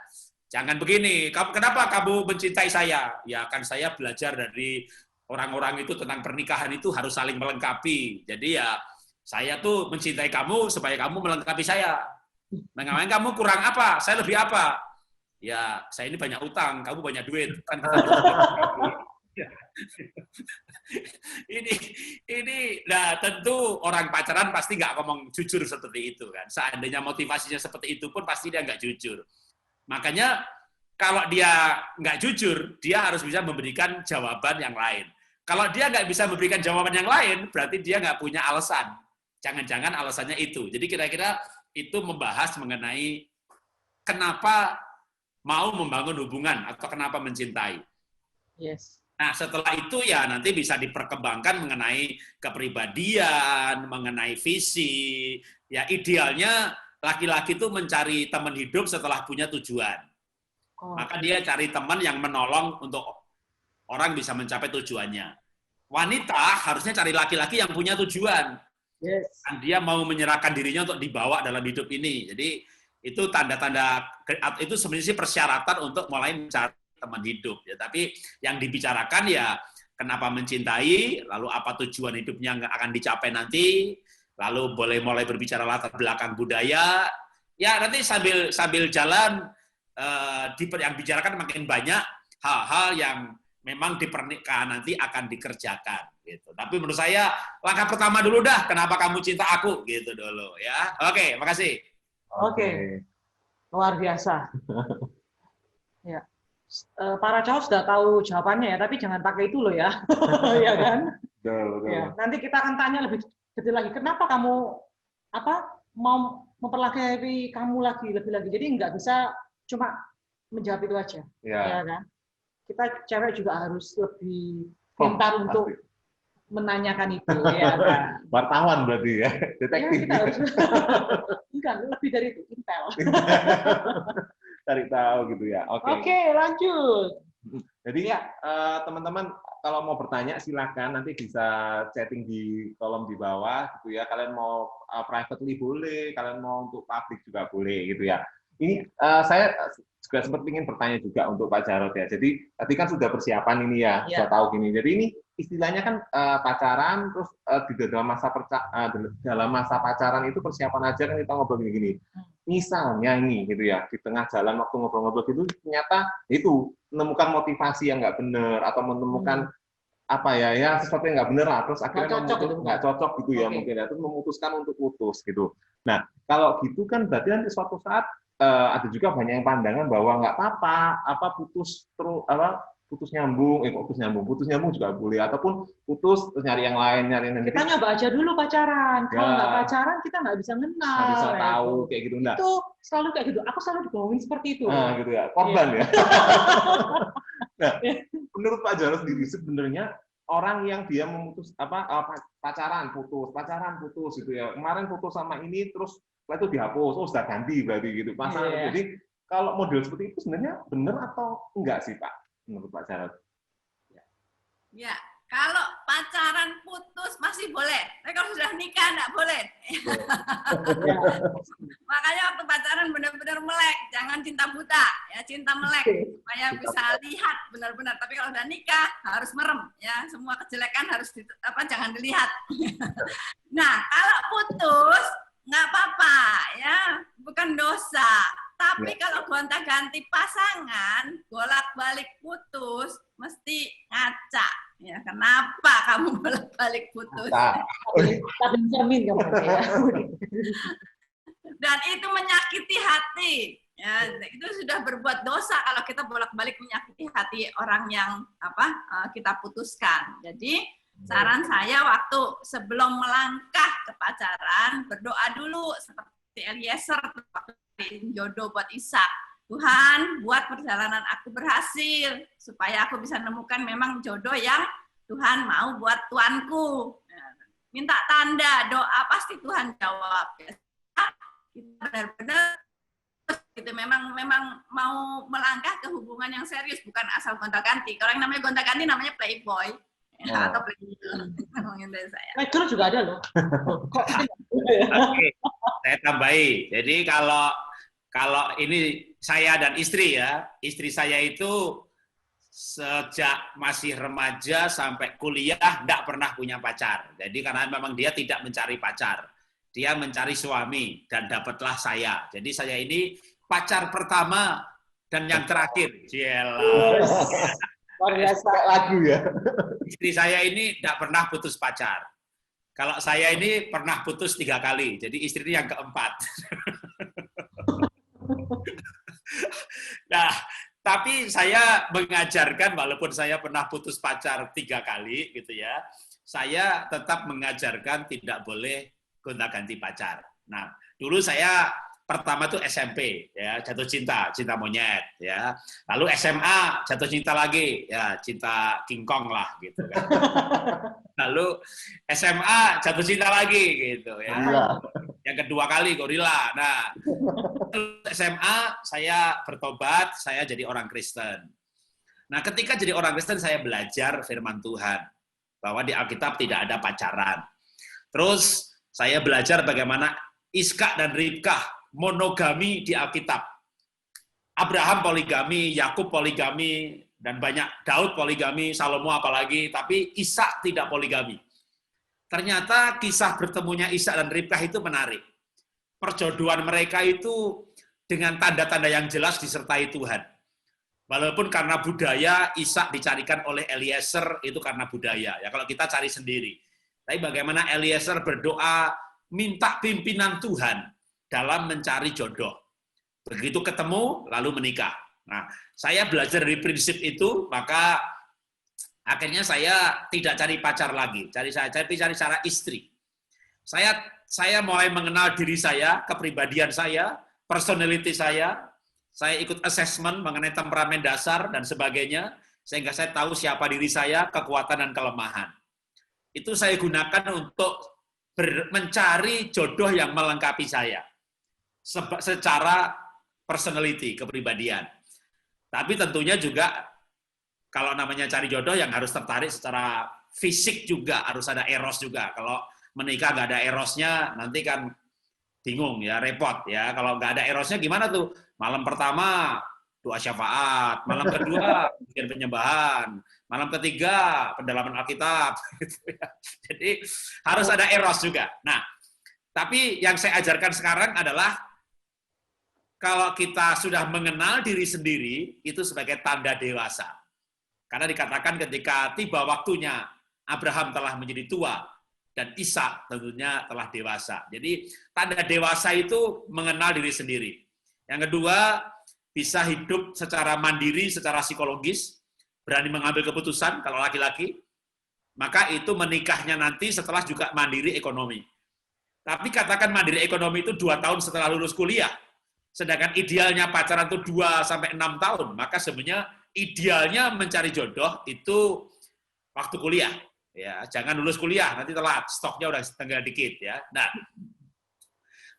jangan begini. Kenapa kamu mencintai saya? Ya kan saya belajar dari orang-orang itu tentang pernikahan itu harus saling melengkapi. Jadi ya saya tuh mencintai kamu supaya kamu melengkapi saya. Memang kamu kurang apa? Saya lebih apa? Ya saya ini banyak utang, kamu banyak duit. Kan ini nah tentu orang pacaran pasti nggak ngomong jujur seperti itu kan. Seandainya motivasinya seperti itu pun pasti dia nggak jujur. Makanya kalau dia nggak jujur, dia harus bisa memberikan jawaban yang lain. Kalau dia nggak bisa memberikan jawaban yang lain, berarti dia nggak punya alasan. Jangan-jangan alasannya itu. Jadi kira-kira itu membahas mengenai kenapa mau membangun hubungan atau kenapa mencintai. Yes. Nah, setelah itu ya nanti bisa diperkembangkan mengenai kepribadian, mengenai visi. Ya idealnya laki-laki itu mencari teman hidup setelah punya tujuan. Maka dia cari teman yang menolong untuk orang bisa mencapai tujuannya. Wanita harusnya cari laki-laki yang punya tujuan. Yes. Dan dia mau menyerahkan dirinya untuk dibawa dalam hidup ini. Jadi itu tanda-tanda, itu sebenarnya persyaratan untuk mulai mencari teman hidup ya, tapi yang dibicarakan ya kenapa mencintai, lalu apa tujuan hidupnya akan dicapai nanti, lalu boleh mulai berbicara latar belakang budaya, ya nanti sambil jalan yang dibicarakan makin banyak hal-hal yang memang di pernikahan nanti akan dikerjakan gitu. Tapi menurut saya langkah pertama dulu dah, kenapa kamu cinta aku gitu dulu ya. Oke, makasih. Oke. Luar biasa. Ya. Para cowok sudah tahu jawabannya ya, tapi jangan pakai itu loh ya, ya kan? Betul. Ya, nanti kita akan tanya lebih detail lagi. Kenapa kamu mau memperlakukan kamu lebih lagi? Jadi nggak bisa cuma menjawab itu aja, ya kan? Kita cewek juga harus lebih pintar untuk menanyakan itu, ya kan? Wartawan berarti ya, detektif. Ya, kita harus enggak, lebih dari itu, intel. Cari tahu gitu ya. Oke, lanjut. Jadi ya teman-teman kalau mau bertanya silakan, nanti bisa chatting di kolom di bawah gitu ya. Kalian mau privately boleh, kalian mau untuk publik juga boleh gitu ya. Ini saya juga sempat ingin bertanya juga untuk Pak Jarod ya. Jadi tadi kan sudah persiapan ini ya, sudah tahu gini. Jadi ini istilahnya kan pacaran, terus di dalam masa pacaran itu persiapan aja kan kita ngobrol gini-gini. Misalnya ini gitu ya, di tengah jalan waktu ngobrol-ngobrol gitu ternyata itu menemukan motivasi yang nggak benar atau menemukan apa ya sesuatu yang nggak benar lah, terus akhirnya nggak cocok gitu ya mungkin ya, terus memutuskan untuk putus gitu. Nah kalau gitu kan berarti nanti suatu saat ada juga banyak yang pandangan bahwa nggak apa-apa putus putus nyambung juga boleh, ataupun putus terus nyari yang lain kita nyoba aja dulu pacaran. Kalau nggak pacaran kita nggak bisa kenal, nggak bisa tahu kayak gitu. Nah itu selalu kayak gitu, aku selalu dibohongin seperti itu. Nah gitu ya, korban ya. Nah menurut Pak Jarod sendiri sebenarnya orang yang dia memutus pacaran putus gitu ya, kemarin putus sama ini terus itu dihapus, sudah ganti berarti gitu pasangan. Jadi kalau model seperti itu sebenarnya benar atau enggak sih Pak menurut Pak Jarod? Ya, kalau pacaran putus masih boleh, tapi kalau sudah nikah enggak boleh. Makanya waktu pacaran benar-benar melek, jangan cinta buta, ya cinta melek supaya bisa lihat benar-benar. Tapi kalau udah nikah harus merem, ya semua kejelekan harus jangan dilihat. Nah, kalau putus nggak apa-apa, ya bukan dosa. Tapi kalau gonta-ganti pasangan, bolak-balik putus, mesti ngaca. Ya, kenapa kamu bolak-balik putus? Dan itu menyakiti hati. Ya, itu sudah berbuat dosa kalau kita bolak-balik menyakiti hati orang yang kita putuskan. Jadi saran saya waktu sebelum melangkah ke pacaran, berdoa dulu seperti Eliezer waktu jodoh buat Ishak. Tuhan, buat perjalanan aku berhasil supaya aku bisa menemukan memang jodoh yang Tuhan mau buat tuanku. Minta tanda, doa pasti Tuhan jawab. Kita benar-benar gitu memang mau melangkah ke hubungan yang serius, bukan asal gonta-ganti. Kalau yang namanya gonta-ganti namanya playboy. Atau playgirl, ngomongin dari saya. Playgirl juga ada loh. Oke, saya tambahi. Jadi kalau ini saya dan istri ya, istri saya itu sejak masih remaja sampai kuliah tidak pernah punya pacar. Jadi karena memang dia tidak mencari pacar, dia mencari suami dan dapatlah saya. Jadi saya ini pacar pertama dan yang terakhir. Jelas. Luar biasa lagu ya. Istri saya ini tidak pernah putus pacar. Kalau saya ini pernah putus 3 kali, jadi istri ini yang keempat. Nah, tapi saya mengajarkan, walaupun saya pernah putus pacar 3 kali, gitu ya, saya tetap mengajarkan tidak boleh gonta-ganti pacar. Nah, dulu saya pertama tuh SMP, ya jatuh cinta monyet, ya. Lalu SMA jatuh cinta lagi, ya cinta King Kong lah, gitu kan. Lalu SMA jatuh cinta lagi, gitu ya. Yang kedua kali gorila. Nah, SMA saya bertobat, saya jadi orang Kristen. Nah, ketika jadi orang Kristen saya belajar firman Tuhan bahwa di Alkitab tidak ada pacaran. Terus saya belajar bagaimana Iskak dan Ribkah monogami di Alkitab. Abraham poligami, Yakub poligami, dan banyak, Daud poligami, Salomo apalagi, tapi Ishak tidak poligami. Ternyata kisah bertemunya Ishak dan Ribkah itu menarik. Perjodohan mereka itu dengan tanda-tanda yang jelas disertai Tuhan. Walaupun karena budaya, Ishak dicarikan oleh Eliezer itu karena budaya. Ya kalau kita cari sendiri. Tapi bagaimana Eliezer berdoa minta pimpinan Tuhan dalam mencari jodoh. Begitu ketemu, lalu menikah. Nah, saya belajar dari prinsip itu, maka akhirnya saya tidak cari pacar lagi, cari cara istri. Saya mulai mengenal diri saya, kepribadian saya, personality saya ikut assessment mengenai temperamen dasar dan sebagainya, sehingga saya tahu siapa diri saya, kekuatan dan kelemahan. Itu saya gunakan untuk mencari jodoh yang melengkapi saya. Secara personality, kepribadian. Tapi tentunya juga kalau namanya cari jodoh yang harus tertarik secara fisik juga, harus ada eros juga. Kalau menikah nggak ada erosnya, nanti kan bingung ya, repot ya. Kalau nggak ada erosnya gimana tuh? Malam pertama doa syafaat, malam kedua bikin penyembahan, malam ketiga pendalaman Alkitab. Gitu ya. Jadi harus ada eros juga. Nah, tapi yang saya ajarkan sekarang adalah kalau kita sudah mengenal diri sendiri, itu sebagai tanda dewasa. Karena dikatakan ketika tiba waktunya, Abraham telah menjadi tua, dan Ishak tentunya telah dewasa. Jadi tanda dewasa itu mengenal diri sendiri. Yang kedua, bisa hidup secara mandiri, secara psikologis, berani mengambil keputusan kalau laki-laki, maka itu menikahnya nanti setelah juga mandiri ekonomi. Tapi katakan mandiri ekonomi itu 2 tahun setelah lulus kuliah, sedangkan idealnya pacaran itu 2-6 tahun, maka sebenarnya idealnya mencari jodoh itu waktu kuliah. Ya, jangan lulus kuliah, nanti telat, stoknya udah tinggal dikit ya. Nah,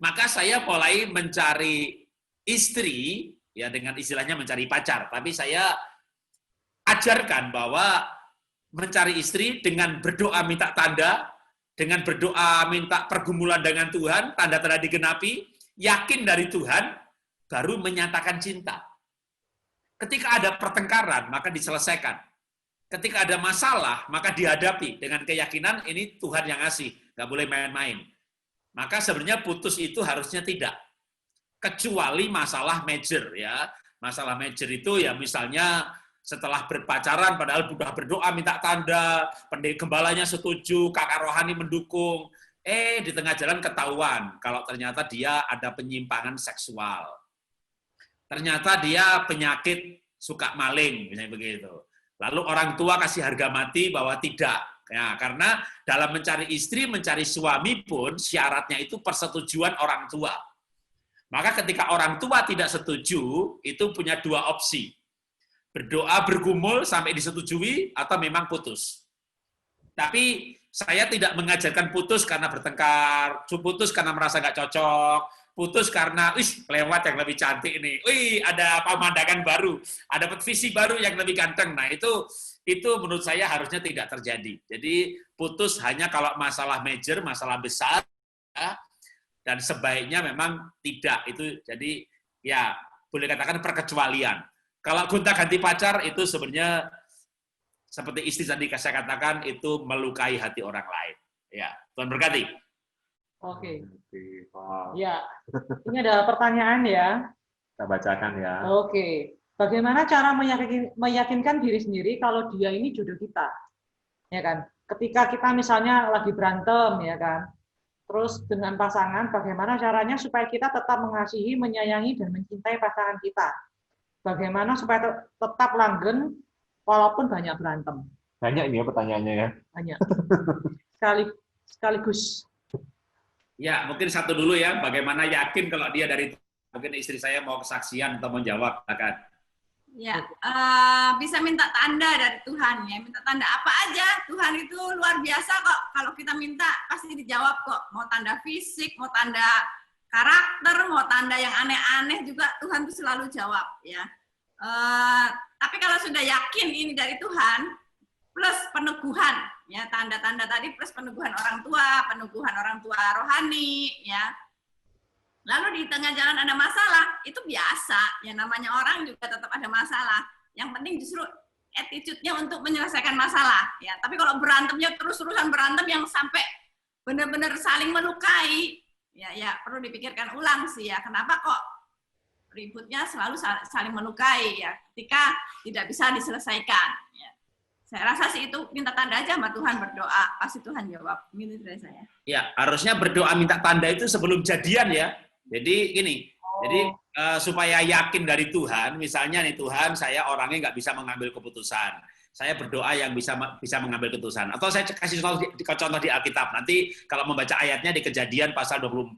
maka saya mulai mencari istri, ya dengan istilahnya mencari pacar, tapi saya ajarkan bahwa mencari istri dengan berdoa minta tanda, dengan berdoa minta pergumulan dengan Tuhan, tanda-tanda digenapi, yakin dari Tuhan, baru menyatakan cinta. Ketika ada pertengkaran, maka diselesaikan. Ketika ada masalah, maka dihadapi dengan keyakinan ini Tuhan yang ngasih, nggak boleh main-main. Maka sebenarnya putus itu harusnya tidak. Kecuali masalah major ya. Masalah major itu ya misalnya setelah berpacaran padahal sudah berdoa minta tanda, gembalanya setuju, kakak rohani mendukung, di tengah jalan ketahuan kalau ternyata dia ada penyimpangan seksual. Ternyata dia penyakit suka maling, misalnya begitu. Lalu orang tua kasih harga mati bahwa tidak. Ya, karena dalam mencari istri, mencari suami pun syaratnya itu persetujuan orang tua. Maka ketika orang tua tidak setuju, itu punya 2 opsi. Berdoa bergumul sampai disetujui, atau memang putus. Tapi saya tidak mengajarkan putus karena bertengkar, putus karena merasa nggak cocok, putus karena, lewat yang lebih cantik ini, ada pemandangan baru, ada visi baru yang lebih ganteng. Nah itu menurut saya harusnya tidak terjadi. Jadi putus hanya kalau masalah major, masalah besar, ya, dan sebaiknya memang tidak. Itu jadi ya boleh katakan perkecualian. Kalau gonta-ganti pacar itu sebenarnya seperti istri tadi saya katakan itu melukai hati orang lain. Ya, Tuhan berkati. Oke. Wow. Ya, ini ada pertanyaan ya. Kita bacakan ya. Oke. Bagaimana cara meyakinkan diri sendiri kalau dia ini jodoh kita? Ya kan? Ketika kita misalnya lagi berantem, ya kan? Terus dengan pasangan, bagaimana caranya supaya kita tetap mengasihi, menyayangi, dan mencintai pasangan kita? Bagaimana supaya tetap langgeng walaupun banyak berantem? Banyak ini ya pertanyaannya ya. Banyak. Sekaligus. Ya, mungkin satu dulu ya, bagaimana yakin kalau dia dari mungkin istri saya mau kesaksian atau menjawab, akan. Ya, bisa minta tanda dari Tuhan ya, minta tanda apa aja. Tuhan itu luar biasa kok. Kalau kita minta pasti dijawab kok. Mau tanda fisik, mau tanda karakter, mau tanda yang aneh-aneh juga Tuhan itu selalu jawab ya. Tapi kalau sudah yakin ini dari Tuhan, plus peneguhan ya, tanda-tanda tadi plus peneguhan orang tua rohani ya. Lalu di tengah jalan ada masalah, itu biasa, ya namanya orang juga tetap ada masalah. Yang penting justru attitude-nya untuk menyelesaikan masalah. Ya, tapi kalau berantemnya terus-terusan berantem yang sampai benar-benar saling melukai, ya perlu dipikirkan ulang sih ya. Kenapa kok ributnya selalu saling melukai ya? Ketika tidak bisa diselesaikan. Ya. Saya rasa sih itu minta tanda aja sama Tuhan, berdoa, pasti Tuhan jawab. Gitu dari saya. Ya, harusnya berdoa minta tanda itu sebelum jadian ya. Jadi gini, jadi supaya yakin dari Tuhan, misalnya nih Tuhan, saya orangnya nggak bisa mengambil keputusan. Saya berdoa yang bisa mengambil keputusan. Atau saya kasih contoh di Alkitab. Nanti kalau membaca ayatnya di Kejadian pasal 24.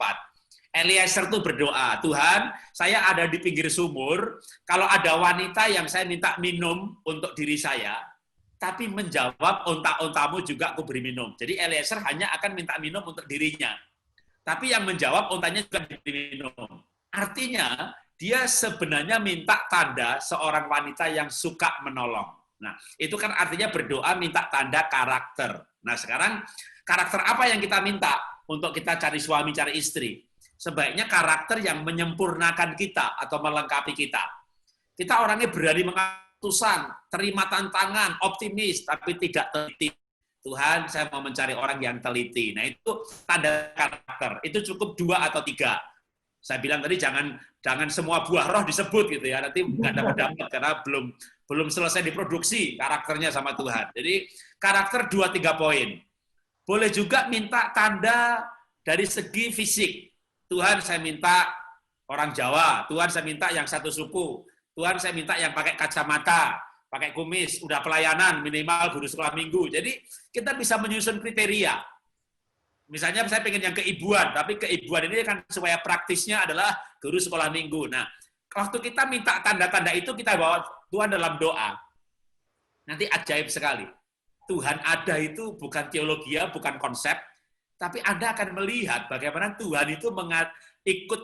Eliezer tuh berdoa, Tuhan, saya ada di pinggir sumur, kalau ada wanita yang saya minta minum untuk diri saya, tapi menjawab onta-ontamu juga aku beri minum. Jadi Eliezer hanya akan minta minum untuk dirinya. Tapi yang menjawab ontanya juga diberi minum. Artinya, dia sebenarnya minta tanda seorang wanita yang suka menolong. Nah, itu kan artinya berdoa minta tanda karakter. Nah, sekarang karakter apa yang kita minta untuk kita cari suami, cari istri? sebaiknya karakter yang menyempurnakan kita atau melengkapi kita. Kita orangnya berani mengakusan, terima tantangan, optimis, tapi tidak teliti. Tuhan, saya mau mencari orang yang teliti. Nah, itu tanda karakter. Itu cukup 2 atau 3. Saya bilang tadi jangan semua buah roh disebut gitu ya. Nanti nggak dapat karena belum selesai diproduksi karakternya sama Tuhan. Jadi karakter 2-3 poin. Boleh juga minta tanda dari segi fisik. Tuhan, saya minta orang Jawa. Tuhan, saya minta yang satu suku. Tuhan, saya minta yang pakai kacamata, pakai kumis, udah pelayanan, minimal guru sekolah minggu. Jadi kita bisa menyusun kriteria. Misalnya saya pengen yang keibuan, tapi keibuan ini kan supaya praktisnya adalah guru sekolah minggu. Nah, waktu kita minta tanda-tanda itu, kita bawa Tuhan dalam doa. Nanti ajaib sekali. Tuhan ada itu bukan teologi, bukan konsep, tapi Anda akan melihat bagaimana Tuhan itu ikut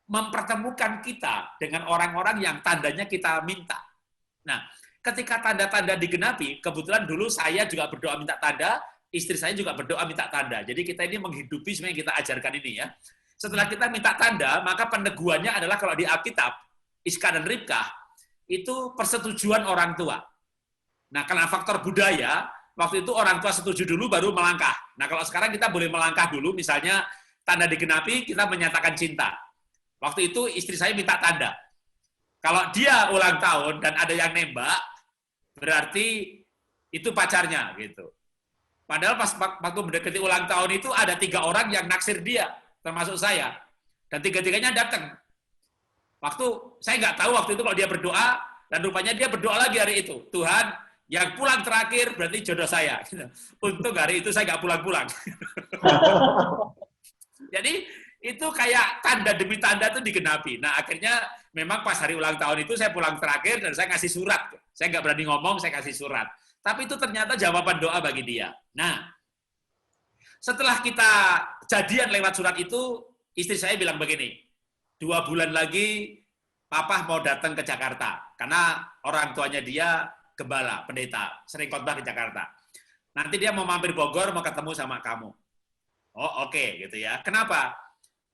mempertemukan kita dengan orang-orang yang tandanya kita minta. Nah, ketika tanda-tanda digenapi, kebetulan dulu saya juga berdoa minta tanda, istri saya juga berdoa minta tanda. Jadi kita ini menghidupi semua yang kita ajarkan ini ya. Setelah kita minta tanda, maka peneguhannya adalah kalau di Alkitab, Iska dan Ribkah, itu persetujuan orang tua. Nah, karena faktor budaya, waktu itu orang tua setuju dulu baru melangkah. Nah, kalau sekarang kita boleh melangkah dulu, misalnya tanda digenapi, kita menyatakan cinta. Waktu itu istri saya minta tanda. Kalau dia ulang tahun dan ada yang nembak, berarti itu pacarnya gitu. Padahal pas waktu mendekati ulang tahun itu ada 3 orang yang naksir dia, termasuk saya. Dan 3-tiganya datang. Waktu saya nggak tahu waktu itu kalau dia berdoa, dan rupanya dia berdoa lagi hari itu. Tuhan, yang pulang terakhir berarti jodoh saya. Untung hari itu saya nggak pulang-pulang. Jadi itu kayak tanda demi tanda itu digenapi. Nah akhirnya memang pas hari ulang tahun itu saya pulang terakhir dan saya ngasih surat. Saya nggak berani ngomong, saya kasih surat. Tapi itu ternyata jawaban doa bagi dia. Nah, setelah kita jadian lewat surat itu, istri saya bilang begini, 2 bulan lagi Papa mau datang ke Jakarta. Karena orang tuanya dia gembala, pendeta, sering khotbah di Jakarta. Nanti dia mau mampir Bogor, mau ketemu sama kamu. Oh oke, gitu ya. Kenapa?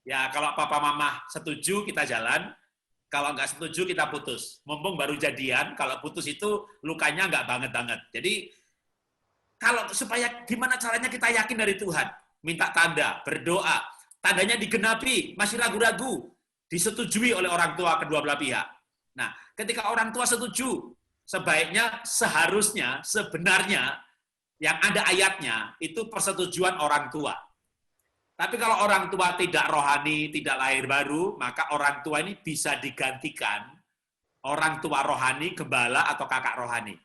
Ya kalau Papa Mama setuju kita jalan, kalau nggak setuju kita putus. Mumpung baru jadian, kalau putus itu lukanya nggak banget-banget. Jadi kalau supaya gimana caranya kita yakin dari Tuhan, minta tanda, berdoa, tandanya digenapi, masih ragu-ragu, disetujui oleh orang tua kedua belah pihak. Nah, ketika orang tua setuju, sebaiknya, seharusnya, sebenarnya yang ada ayatnya itu persetujuan orang tua. Tapi kalau orang tua tidak rohani, tidak lahir baru, maka orang tua ini bisa digantikan orang tua rohani, gembala, atau kakak rohani.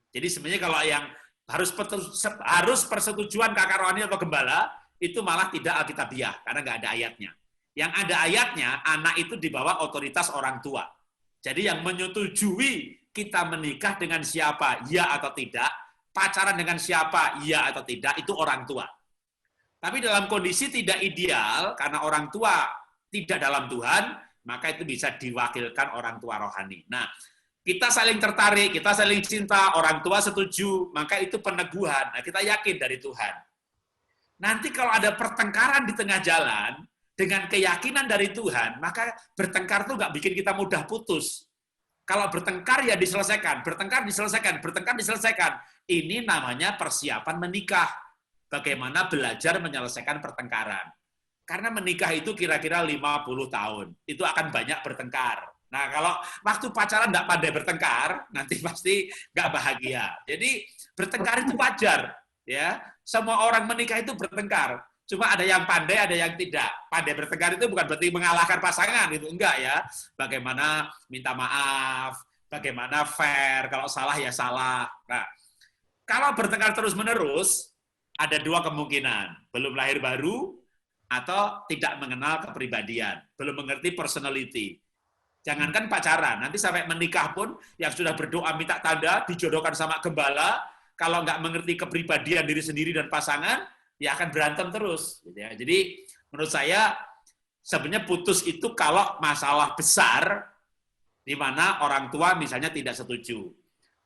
Jadi sebenarnya kalau yang harus persetujuan kakak rohani atau gembala, itu malah tidak alkitabiah, karena nggak ada ayatnya. Yang ada ayatnya, anak itu di bawah otoritas orang tua. Jadi yang menyetujui kita menikah dengan siapa, ya atau tidak, pacaran dengan siapa, ya atau tidak, itu orang tua. Tapi dalam kondisi tidak ideal, karena orang tua tidak dalam Tuhan, maka itu bisa diwakilkan orang tua rohani. Nah, kita saling tertarik, kita saling cinta, orang tua setuju, maka itu peneguhan. Nah, kita yakin dari Tuhan. Nanti kalau ada pertengkaran di tengah jalan, dengan keyakinan dari Tuhan, maka bertengkar itu nggak bikin kita mudah putus. Kalau bertengkar ya diselesaikan, bertengkar diselesaikan, bertengkar diselesaikan. Ini namanya persiapan menikah. Bagaimana belajar menyelesaikan pertengkaran. Karena menikah itu kira-kira 50 tahun. Itu akan banyak bertengkar. Nah, kalau waktu pacaran nggak pandai bertengkar, nanti pasti nggak bahagia. Jadi, bertengkar itu wajar. Ya, semua orang menikah itu bertengkar. Cuma ada yang pandai, ada yang tidak. Pandai bertengkar itu bukan berarti mengalahkan pasangan. Itu enggak ya. Bagaimana minta maaf, bagaimana fair, kalau salah ya salah. Nah, kalau bertengkar terus-menerus, ada 2 kemungkinan, belum lahir baru atau tidak mengenal kepribadian, belum mengerti personality. Jangankan pacaran, nanti sampai menikah pun yang sudah berdoa minta tanda, dijodohkan sama gembala, kalau nggak mengerti kepribadian diri sendiri dan pasangan, ya akan berantem terus. Jadi menurut saya sebenarnya putus itu kalau masalah besar di mana orang tua misalnya tidak setuju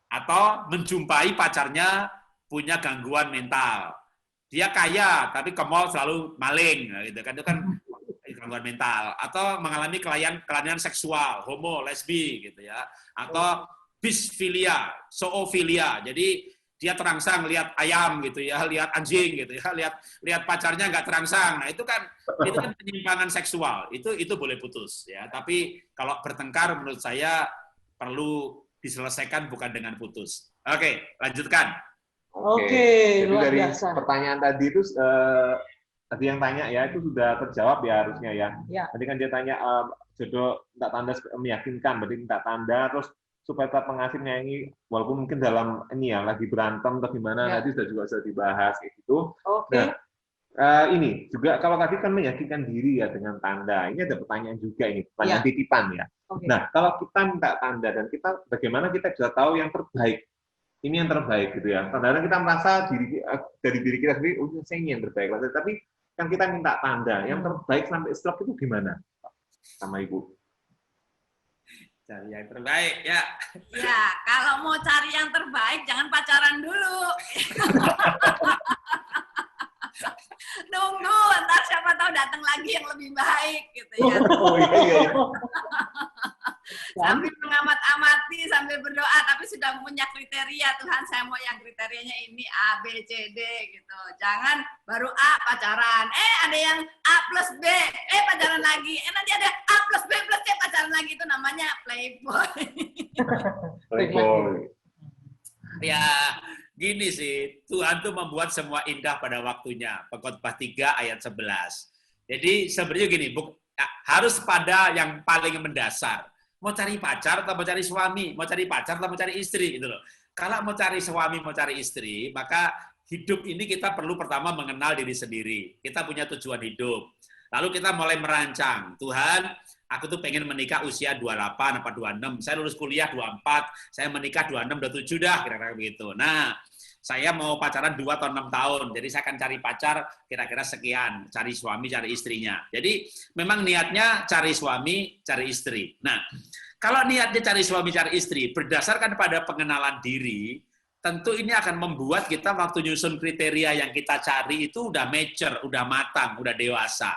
atau menjumpai pacarnya punya gangguan mental. Dia kaya, tapi ke mall selalu maling, gitu kan. Itu kan gangguan mental, atau mengalami kelainan seksual, homo, lesbi gitu ya, atau bisfilia, zoofilia. Jadi dia terangsang lihat ayam gitu ya, lihat anjing gitu ya, lihat pacarnya nggak terangsang. Nah, itu kan penyimpangan seksual. Itu boleh putus ya. Tapi kalau bertengkar menurut saya perlu diselesaikan bukan dengan putus. Oke, lanjutkan. Oke, jadi luar dari biasa. pertanyaan tadi itu tadi yang tanya ya itu sudah terjawab ya harusnya ya. Ya. Tadi kan dia tanya jodoh minta tanda meyakinkan, berarti minta tanda terus supaya tetap pengasih menyayangi walaupun mungkin dalam ini ya lagi berantem atau gimana Ya. tadi sudah dibahas gitu. Oke. Nah, ini juga kalau tadi kan meyakinkan diri ya dengan tanda. Ini ada pertanyaan juga ini, pertanyaan titipan ya. Oke. Nah, kalau kita minta tanda dan kita bagaimana kita bisa tahu yang terbaik? Ini yang terbaik gitu ya. Kadang-kadang kita merasa dari diri kita sendiri, oh saya ini yang terbaik. Tapi kan kita minta tanda, yang terbaik sampai stroke itu gimana, Pak? Sama Ibu? Cari yang terbaik ya. Ya, kalau mau cari yang terbaik jangan pacaran dulu. Nunggu, ntar siapa tahu datang lagi yang lebih baik gitu ya. Oh iya. Sambil mengamat-amati, sambil berdoa, tapi sudah punya kriteria, Tuhan saya mau yang kriterianya ini A, B, C, D gitu. Jangan baru A pacaran, ada yang A plus B, pacaran lagi, nanti ada A plus B plus C pacaran lagi, itu namanya playboy. Playboy. Ya, gini sih, Tuhan tuh membuat semua indah pada waktunya. Pengkhotbah 3 ayat 11. Jadi sebenarnya gini, harus pada yang paling mendasar. Mau cari pacar atau mau cari suami, mau cari pacar atau mau cari istri gitu loh. Kalau mau cari suami, mau cari istri, maka hidup ini kita perlu pertama mengenal diri sendiri. Kita punya tujuan hidup. Lalu kita mulai merancang, Tuhan, aku tuh pengen menikah usia 28 apa 26. Saya lulus kuliah 24, saya menikah 26, 27 dah, kira-kira begitu. Nah, saya mau pacaran 2 atau 6 tahun, jadi saya akan cari pacar kira-kira sekian, cari suami, cari istrinya. Jadi memang niatnya cari suami, cari istri. Nah, kalau niatnya cari suami, cari istri, berdasarkan pada pengenalan diri, tentu ini akan membuat kita waktu nyusun kriteria yang kita cari itu udah mature, udah matang, udah dewasa.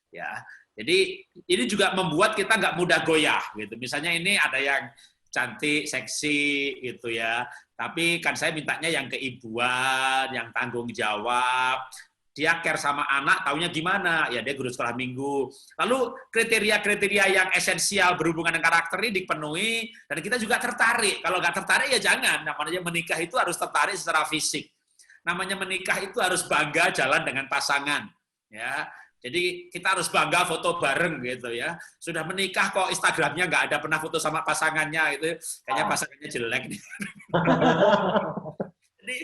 Ya, jadi ini juga membuat kita nggak mudah goyah gitu. Misalnya ini ada yang cantik, seksi gitu ya. Tapi kan saya mintanya yang keibuan, yang tanggung jawab. Dia care sama anak, taunya gimana? Ya dia guru sekolah minggu. Lalu kriteria-kriteria yang esensial berhubungan dengan karakter ini dipenuhi dan kita juga tertarik. Kalau nggak tertarik ya jangan. Namanya menikah itu harus tertarik secara fisik. Namanya menikah itu harus bangga jalan dengan pasangan. Ya. Jadi kita harus bangga foto bareng gitu ya. Sudah menikah kok Instagramnya nggak ada pernah foto sama pasangannya gitu. Kayaknya pasangannya jelek nih. Jadi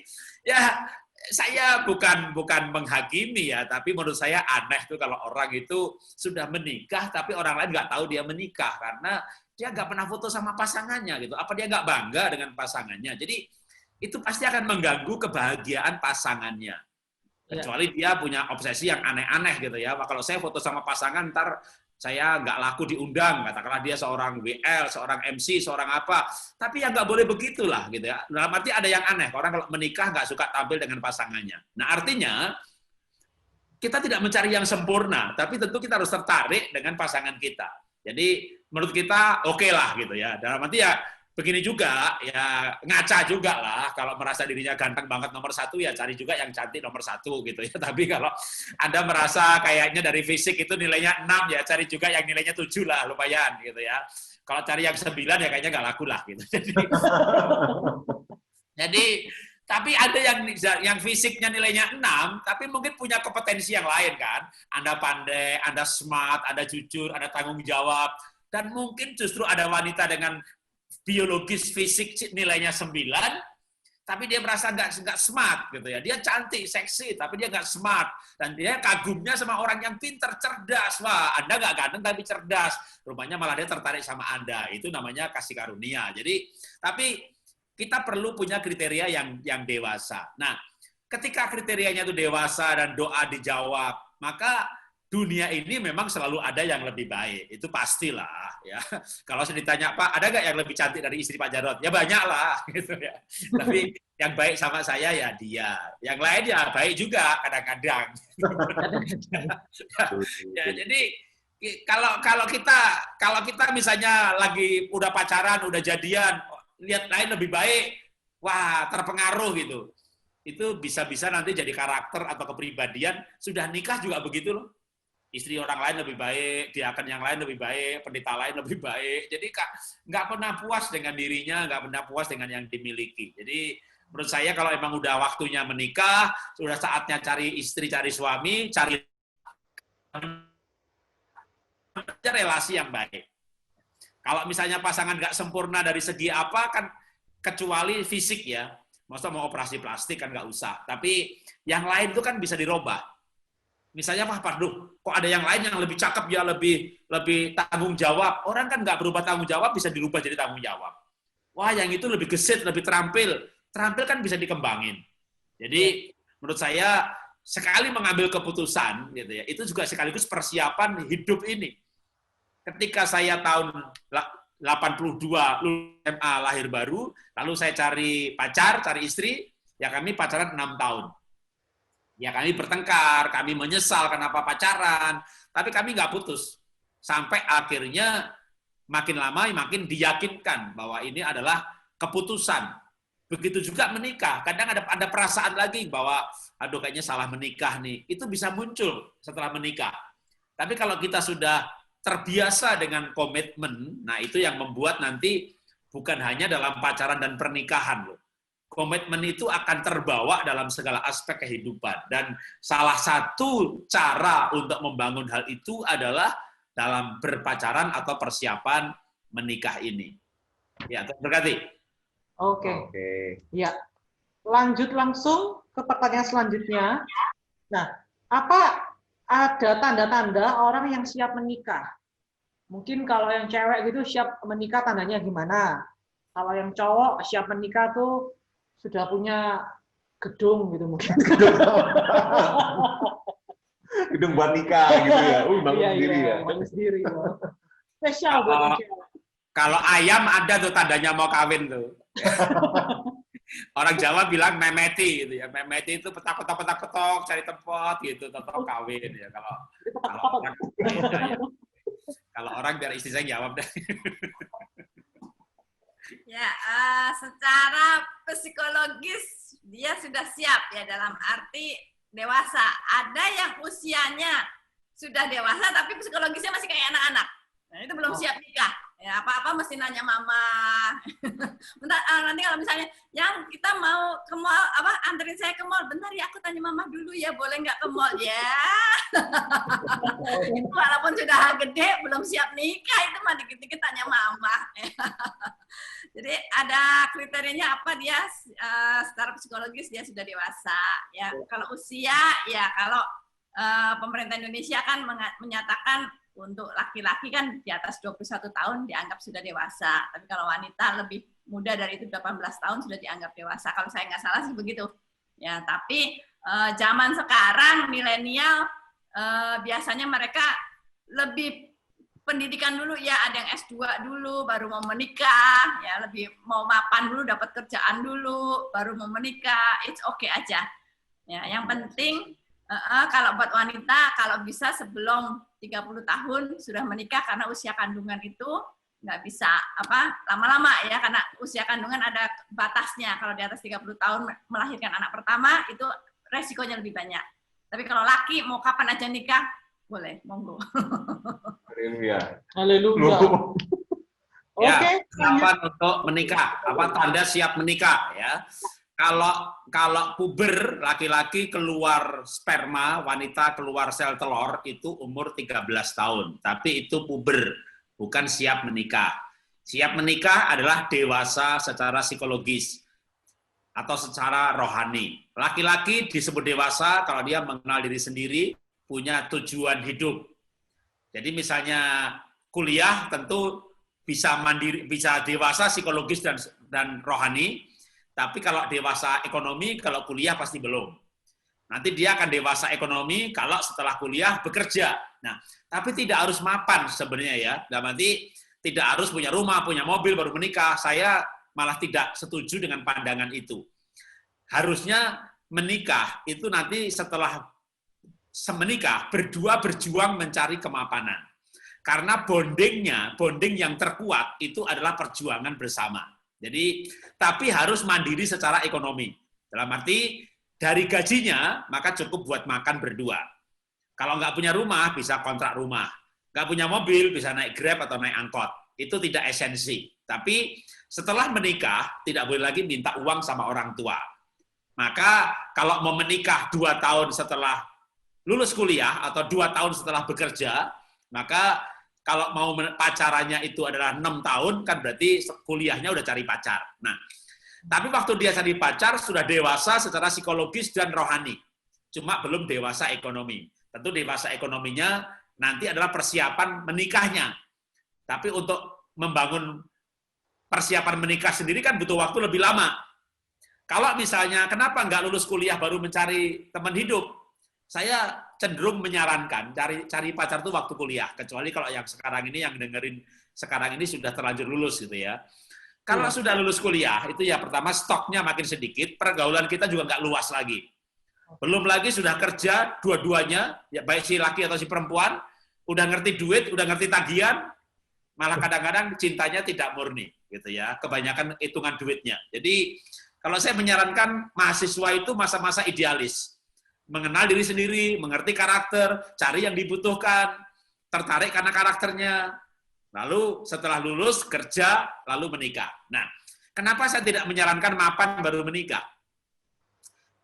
ya saya bukan menghakimi ya, tapi menurut saya aneh tuh kalau orang itu sudah menikah tapi orang lain nggak tahu dia menikah karena dia nggak pernah foto sama pasangannya gitu. Apa dia nggak bangga dengan pasangannya? Jadi itu pasti akan mengganggu kebahagiaan pasangannya. Kecuali dia punya obsesi yang aneh-aneh gitu ya. Kalau saya foto sama pasangan, ntar saya nggak laku diundang. Katakanlah dia seorang WL, seorang MC, seorang apa. Tapi ya nggak boleh begitulah gitu ya. Dalam arti ada yang aneh. Orang kalau menikah nggak suka tampil dengan pasangannya. Nah artinya, kita tidak mencari yang sempurna. Tapi tentu kita harus tertarik dengan pasangan kita. Jadi menurut kita oke lah gitu ya. Dalam arti ya, begini juga, ya ngaca juga lah, kalau merasa dirinya ganteng banget nomor 1, ya cari juga yang cantik nomor 1 gitu ya. Tapi kalau Anda merasa kayaknya dari fisik itu nilainya 6, ya cari juga yang nilainya 7 lah, lumayan gitu ya. Kalau cari yang 9 ya kayaknya nggak laku lah gitu. Jadi tapi ada yang fisiknya nilainya 6, tapi mungkin punya kompetensi yang lain kan. Anda pandai, Anda smart, Anda jujur, Anda tanggung jawab, dan mungkin justru ada wanita dengan biologis fisik nilainya 9, tapi dia merasa nggak smart gitu ya. Dia cantik, seksi, tapi dia nggak smart. Dan dia kagumnya sama orang yang pinter, cerdas. Wah, Anda nggak ganteng tapi cerdas. Rupanya malah dia tertarik sama Anda. Itu namanya kasih karunia. Jadi, tapi kita perlu punya kriteria yang dewasa. Nah, ketika kriterianya itu dewasa dan doa dijawab, maka dunia ini memang selalu ada yang lebih baik, itu pastilah ya. Kalau saya ditanya, Pak, ada nggak yang lebih cantik dari istri Pak Jarod? Ya banyak lah, gitu ya. Tapi yang baik sama saya ya dia, yang lain ya baik juga kadang-kadang. Ya, jadi kalau kita misalnya lagi udah pacaran, udah jadian, lihat lain lebih baik, wah terpengaruh gitu. Itu bisa-bisa nanti jadi karakter atau kepribadian, sudah nikah juga begitu loh. Istri orang lain lebih baik, diaken yang lain lebih baik, pendeta lain lebih baik. Jadi nggak pernah puas dengan dirinya, nggak pernah puas dengan yang dimiliki. Jadi menurut saya kalau emang udah waktunya menikah, sudah saatnya cari istri, cari suami, cari relasi yang baik. Kalau misalnya pasangan nggak sempurna dari segi apa, kan kecuali fisik ya. Maksudnya mau operasi plastik kan nggak usah. Tapi yang lain itu kan bisa dirubah. Misalnya, kok ada yang lain yang lebih cakep ya, lebih tanggung jawab. Orang kan nggak berubah tanggung jawab, bisa dirubah jadi tanggung jawab. Wah, yang itu lebih gesit, lebih terampil. Terampil kan bisa dikembangin. Jadi, menurut saya, sekali mengambil keputusan, gitu ya, itu juga sekaligus persiapan hidup ini. Ketika saya tahun 82 SMA lahir baru, lalu saya cari pacar, cari istri, ya kami pacaran 6 tahun. Ya kami bertengkar, kami menyesal kenapa pacaran, tapi kami nggak putus. Sampai akhirnya makin lama makin diyakinkan bahwa ini adalah keputusan. Begitu juga menikah. Kadang ada perasaan lagi bahwa, aduh kayaknya salah menikah nih. Itu bisa muncul setelah menikah. Tapi kalau kita sudah terbiasa dengan komitmen, nah itu yang membuat nanti bukan hanya dalam pacaran dan pernikahan loh. Komitmen itu akan terbawa dalam segala aspek kehidupan. Dan salah satu cara untuk membangun hal itu adalah dalam berpacaran atau persiapan menikah ini. Ya, terberkati. Oke. Ya, lanjut langsung ke pertanyaan selanjutnya. Nah, apa ada tanda-tanda orang yang siap menikah? Mungkin kalau yang cewek gitu siap menikah tandanya gimana? Kalau yang cowok siap menikah tuh sudah punya gedung gitu mungkin. Gedung buat nikah gitu ya. Bangun sendiri ya. Bangun sendiri. Spesial buat cewek. Kalau ayam ada tuh tandanya mau kawin tuh. Orang Jawa bilang memeti gitu ya. Memeti itu petak-petok cari tempat gitu, tetap kawin ya. Kalau orang biar istri saya jawab deh. Ya, secara psikologis dia sudah siap ya, dalam arti dewasa. Ada yang usianya sudah dewasa tapi psikologisnya masih kayak anak-anak. Nah, itu belum siap nikah. Ya, apa-apa mesti nanya mama. Bentar, nanti kalau misalnya yang kita mau ke mall, anterin saya ke mall, bentar ya aku tanya mama dulu ya, boleh nggak ke mall ya? Itu walaupun sudah gede belum siap nikah, itu mah dikit-dikit tanya mama. Jadi ada kriterianya apa dia secara psikologis dia sudah dewasa. Ya, kalau usia ya kalau pemerintah Indonesia kan menyatakan untuk laki-laki kan di atas 21 tahun dianggap sudah dewasa. Tapi kalau wanita lebih muda dari itu 18 tahun sudah dianggap dewasa. Kalau saya nggak salah sih begitu. Ya, tapi zaman sekarang milenial biasanya mereka lebih pendidikan dulu ya, ada yang S2 dulu baru mau menikah, ya lebih mau mapan dulu, dapat kerjaan dulu baru mau menikah. It's okay aja. Ya, yang penting kalau buat wanita kalau bisa sebelum 30 tahun sudah menikah, karena usia kandungan itu nggak bisa lama-lama ya, karena usia kandungan ada batasnya. Kalau di atas 30 tahun melahirkan anak pertama itu resikonya lebih banyak. Tapi kalau laki mau kapan aja nikah, boleh, monggo. Haleluya. Oke. Kapan untuk menikah? Apa tanda siap menikah ya? Kalau puber, laki-laki keluar sperma, wanita keluar sel telur, itu umur 13 tahun. Tapi itu puber, bukan siap menikah. Siap menikah adalah dewasa secara psikologis atau secara rohani. Laki-laki disebut dewasa kalau dia mengenal diri sendiri, punya tujuan hidup. Jadi misalnya kuliah tentu bisa mandiri, bisa dewasa psikologis dan rohani. Tapi kalau dewasa ekonomi, kalau kuliah pasti belum. Nanti dia akan dewasa ekonomi kalau setelah kuliah bekerja. Nah, tapi tidak harus mapan sebenarnya ya. Nanti tidak harus punya rumah, punya mobil baru menikah. Saya malah tidak setuju dengan pandangan itu. Harusnya menikah itu nanti setelah menikah berdua berjuang mencari kemapanan. Karena bonding yang terkuat itu adalah perjuangan bersama. Jadi, tapi harus mandiri secara ekonomi. Dalam arti, dari gajinya, maka cukup buat makan berdua. Kalau nggak punya rumah, bisa kontrak rumah. Nggak punya mobil, bisa naik Grab atau naik angkot. Itu tidak esensi. Tapi setelah menikah, tidak boleh lagi minta uang sama orang tua. Maka kalau mau menikah 2 tahun setelah lulus kuliah atau 2 tahun setelah bekerja, maka kalau mau pacarannya itu adalah 6 tahun, kan berarti kuliahnya udah cari pacar. Nah, tapi waktu dia cari pacar, sudah dewasa secara psikologis dan rohani. Cuma belum dewasa ekonomi. Tentu dewasa ekonominya nanti adalah persiapan menikahnya. Tapi untuk membangun persiapan menikah sendiri kan butuh waktu lebih lama. Kalau misalnya, kenapa nggak lulus kuliah baru mencari teman hidup? Saya cenderung menyarankan cari pacar itu waktu kuliah, kecuali kalau yang sekarang ini yang dengerin sekarang ini sudah terlanjur lulus gitu ya. Kalau sudah lulus kuliah itu ya pertama stoknya makin sedikit, pergaulan kita juga nggak luas lagi. Belum lagi sudah kerja dua-duanya, ya baik si laki atau si perempuan, udah ngerti duit, udah ngerti tagihan, malah kadang-kadang cintanya tidak murni gitu ya, kebanyakan hitungan duitnya. Jadi kalau saya menyarankan mahasiswa itu masa-masa idealis. Mengenal diri sendiri, mengerti karakter, cari yang dibutuhkan, tertarik karena karakternya, lalu setelah lulus, kerja, lalu menikah. Nah, kenapa saya tidak menyarankan mapan baru menikah?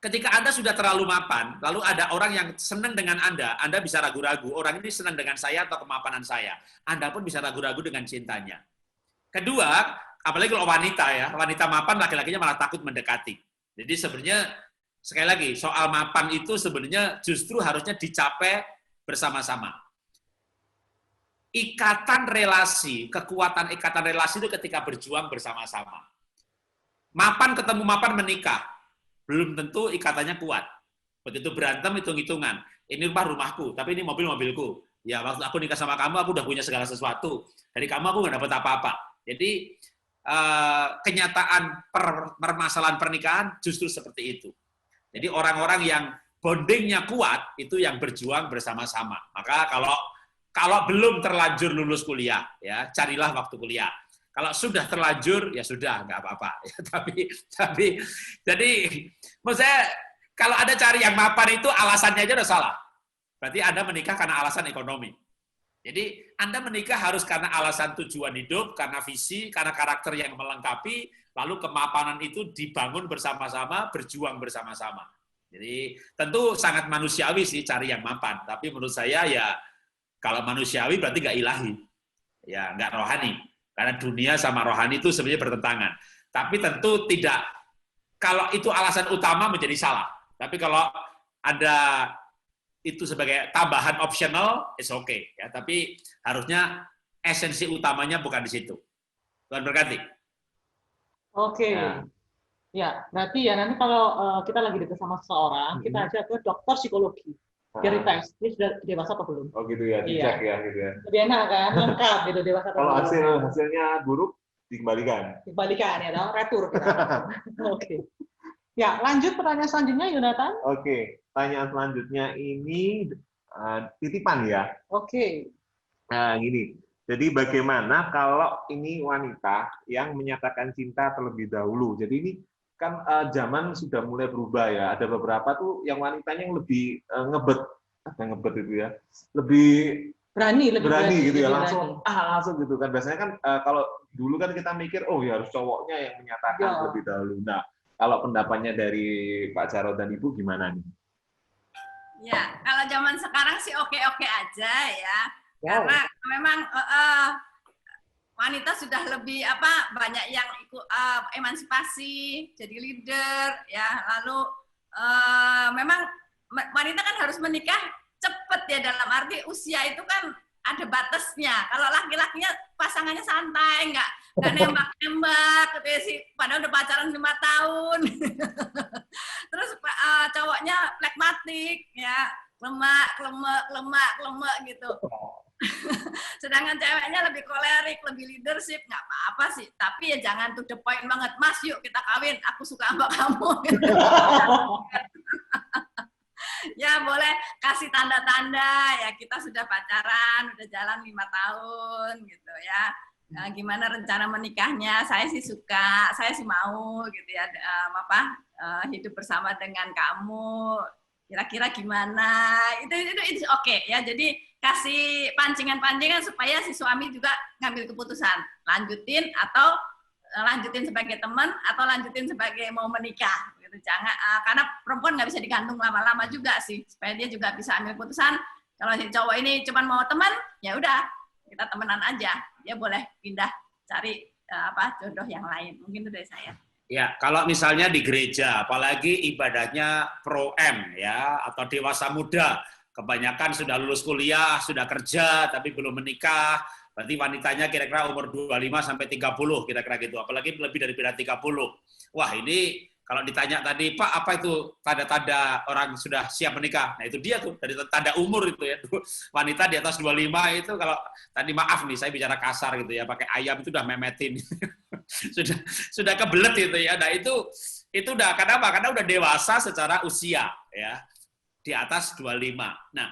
Ketika Anda sudah terlalu mapan, lalu ada orang yang senang dengan Anda bisa ragu-ragu, orang ini senang dengan saya atau kemapanan saya. Anda pun bisa ragu-ragu dengan cintanya. Kedua, apalagi kalau wanita ya, wanita mapan laki-lakinya malah takut mendekati. Jadi sebenarnya sekali lagi, soal mapan itu sebenarnya justru harusnya dicapai bersama-sama. Ikatan relasi, kekuatan ikatan relasi itu ketika berjuang bersama-sama. Mapan ketemu mapan menikah, belum tentu ikatannya kuat. Begitu berantem, hitung-hitungan. Ini rumahku, tapi ini mobilku. Ya, waktu aku nikah sama kamu, aku udah punya segala sesuatu. Dari kamu aku nggak dapat apa-apa. Jadi, kenyataan permasalahan pernikahan justru seperti itu. Jadi orang-orang yang bondingnya kuat itu yang berjuang bersama-sama. Maka kalau belum terlanjur lulus kuliah, ya carilah waktu kuliah. Kalau sudah terlanjur, ya sudah nggak apa-apa. Tapi jadi menurut saya kalau ada cari yang mapan itu alasannya aja udah salah. Berarti Anda menikah karena alasan ekonomi. Jadi Anda menikah harus karena alasan tujuan hidup, karena visi, karena karakter yang melengkapi. Lalu kemapanan itu dibangun bersama-sama, berjuang bersama-sama. Jadi tentu sangat manusiawi sih cari yang mapan. Tapi menurut saya ya kalau manusiawi berarti nggak ilahi, ya nggak rohani. Karena dunia sama rohani itu sebenarnya bertentangan. Tapi tentu tidak. Kalau itu alasan utama menjadi salah. Tapi kalau ada itu sebagai tambahan optional, it's okay. Ya, tapi harusnya esensi utamanya bukan di situ. Tuhan berkati. Oke. Ya, berarti ya nanti kalau kita lagi dekat sama seseorang, kita ajak ke dokter psikologi. Biar dites, ini sudah dewasa apa belum? Oh gitu ya, dicek ya gitu ya. Lebih enak kan, lengkap gitu dewasa. Kalau hasilnya buruk, dikembalikan. Dikembalikan ya, dong, retur. Oke. Ya, lanjut pertanyaan selanjutnya, Yonatan. Oke, pertanyaan selanjutnya ini titipan ya. Oke. Nah, gini. Jadi bagaimana kalau ini wanita yang menyatakan cinta terlebih dahulu? Jadi ini kan zaman sudah mulai berubah ya. Ada beberapa tuh yang wanitanya yang lebih ngebet itu ya. Lebih berani gitu ya, langsung gitu kan. Biasanya kan kalau dulu kan kita mikir oh ya harus cowoknya yang menyatakan terlebih dahulu. Nah, kalau pendapatnya dari Pak Jarod dan Ibu gimana nih? Ya, kalau zaman sekarang sih oke-oke aja ya. Karena memang wanita sudah lebih banyak yang ikut emansipasi, jadi leader ya. Lalu memang wanita kan harus menikah cepat ya, dalam arti usia itu kan ada batasnya. Kalau laki-lakinya pasangannya santai, nggak nembak-nembak, gitu ya sih. Padahal udah pacaran 5 tahun. Terus cowoknya pragmatik ya, lemak gitu. Sedangkan ceweknya lebih kolerik, lebih leadership, nggak apa-apa sih. Tapi ya jangan to the point banget, Mas, yuk kita kawin, aku suka sama kamu. Ya boleh, kasih tanda-tanda ya kita sudah pacaran, udah jalan 5 tahun gitu ya. Gimana rencana menikahnya? Saya sih suka, saya sih mau gitu ya, hidup bersama dengan kamu. Kira-kira gimana? Itu oke ya. Jadi kasih pancingan-pancingan supaya si suami juga ngambil keputusan, lanjutin atau lanjutin sebagai teman atau lanjutin sebagai mau menikah. Gitu. Jangan karena perempuan nggak bisa digantung lama-lama juga sih, supaya dia juga bisa ambil keputusan. Kalau si cowok ini cuma mau teman, ya udah kita temenan aja. Dia boleh pindah cari jodoh yang lain. Mungkin itu dari saya. Ya, kalau misalnya di gereja, apalagi ibadahnya pro-M ya, atau dewasa muda, kebanyakan sudah lulus kuliah, sudah kerja, tapi belum menikah, berarti wanitanya kira-kira umur 25 sampai 30, kira-kira gitu, apalagi lebih daripada 30. Wah, ini kalau ditanya tadi, Pak, apa itu tanda-tanda orang sudah siap menikah? Nah, itu dia tuh, dari tanda umur itu ya. Wanita di atas 25 itu kalau tadi maaf nih, saya bicara kasar gitu ya, pakai ayam itu udah memetin. sudah kebelet itu ya. Nah, itu udah kenapa? Karena udah dewasa secara usia ya. Di atas 25. Nah,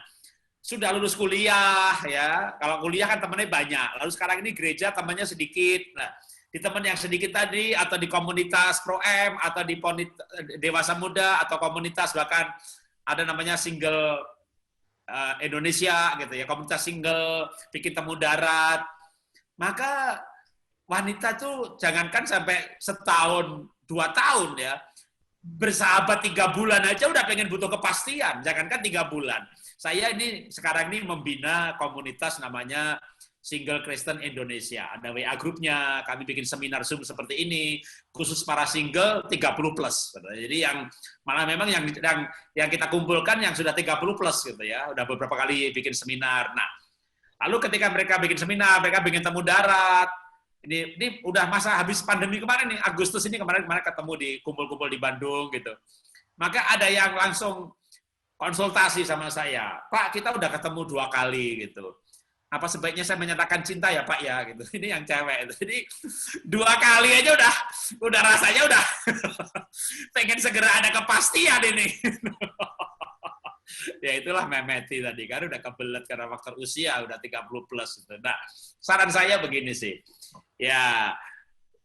sudah lulus kuliah ya. Kalau kuliah kan temannya banyak. Lalu sekarang ini gereja temannya sedikit. Nah, di teman yang sedikit tadi, atau di komunitas Pro-M, atau di dewasa muda, atau komunitas bahkan ada namanya single Indonesia gitu ya, komunitas single, bikin temu darat. Maka wanita tuh jangankan sampai setahun, 2 tahun ya, bersahabat 3 bulan aja udah pengen butuh kepastian, jangankan 3 bulan. Saya ini sekarang ini membina komunitas namanya Single Kristen Indonesia. Ada WA grupnya, kami bikin seminar Zoom seperti ini, khusus para single 30 plus. Jadi yang malah memang yang kita kumpulkan yang sudah 30 plus gitu ya, udah beberapa kali bikin seminar. Nah, lalu ketika mereka bikin seminar, mereka bikin temu darat. Ini udah masa habis pandemi kemarin nih, Agustus ini kemarin ketemu di kumpul-kumpul di Bandung gitu. Maka ada yang langsung konsultasi sama saya, Pak, kita udah ketemu 2 kali gitu. Apa sebaiknya saya menyatakan cinta ya Pak ya gitu. Ini yang cewek. Jadi 2 kali aja udah rasanya udah pengen segera ada kepastian ini. Ya itulah memeti tadi kan udah kebelet karena faktor usia udah 30 plus gitu. Nah, saran saya begini sih. Ya,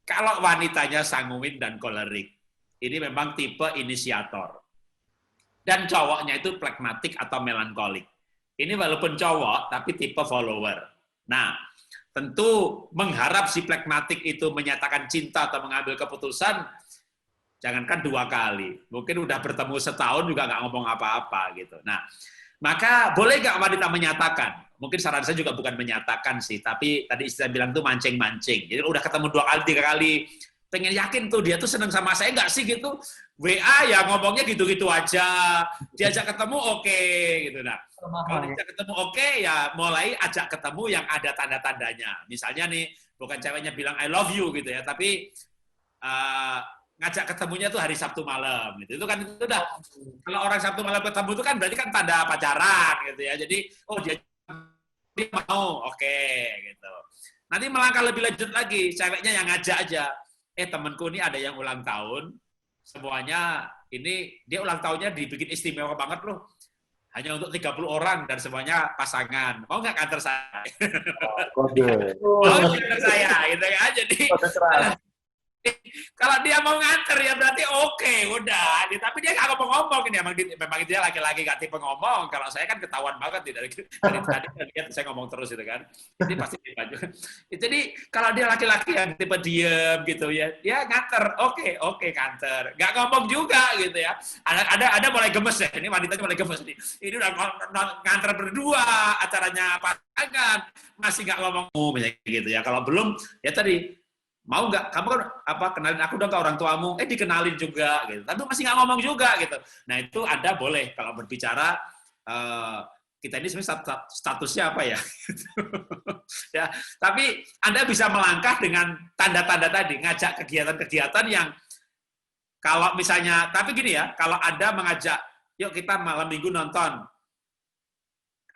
kalau wanitanya sanguin dan kolerik, ini memang tipe inisiator. Dan cowoknya itu pragmatik atau melankolik. Ini walaupun cowok, tapi tipe follower. Nah, tentu mengharap si pragmatik itu menyatakan cinta atau mengambil keputusan, jangankan 2 kali. Mungkin udah bertemu setahun juga nggak ngomong apa-apa gitu. Nah, maka boleh nggak wanita menyatakan? Mungkin saran saya juga bukan menyatakan sih, tapi tadi istilah bilang tuh mancing-mancing. Jadi udah ketemu 2 kali, 3 kali, pengen yakin tuh dia tuh seneng sama saya nggak sih gitu. WA ya ngomongnya gitu-gitu aja. Diajak ketemu oke gitu. Nah, kalau diajak ketemu oke ya mulai ajak ketemu yang ada tanda-tandanya. Misalnya nih bukan ceweknya bilang I love you gitu ya, tapi ngajak ketemunya tuh hari Sabtu malam gitu. Itu kan itu udah kalau orang Sabtu malam ketemu itu kan berarti kan tanda pacaran gitu ya. Jadi oh dia mau oke gitu. Nanti melangkah lebih lanjut lagi, ceweknya yang ngajak aja. Temanku ini ada yang ulang tahun, semuanya ini dia ulang tahunnya dibikin istimewa banget loh. Hanya untuk 30 orang dan semuanya pasangan. Mau nggak kantor saya? Kode. Mau kantor saya gitu ya. Jadi kalau dia mau nganter ya berarti oke, udah. Tapi dia nggak ngomong-ngomong ini memang dia laki-laki nggak tipe ngomong. Kalau saya kan ketahuan banget dari tadi lihat saya ngomong terus itu kan. Ini pasti baju. Jadi kalau dia laki-laki yang tipe diem gitu ya, dia nganter. Oke kantor. Nggak ngomong juga gitu ya. Ada mulai gemes ya. Ini wanitanya mulai gemes nih. Ini udah nganter berdua, acaranya pasangan masih nggak ngomong gitu ya. Kalau belum ya tadi mau nggak kamu kan kenalin aku dong ke orang tuamu, dikenalin juga gitu, tapi masih nggak ngomong juga gitu. Nah itu Anda boleh kalau berbicara kita ini sebenarnya statusnya apa ya, ya. Tapi Anda bisa melangkah dengan tanda-tanda tadi, ngajak kegiatan-kegiatan yang kalau misalnya, tapi gini ya, kalau Anda mengajak, yuk kita malam minggu nonton,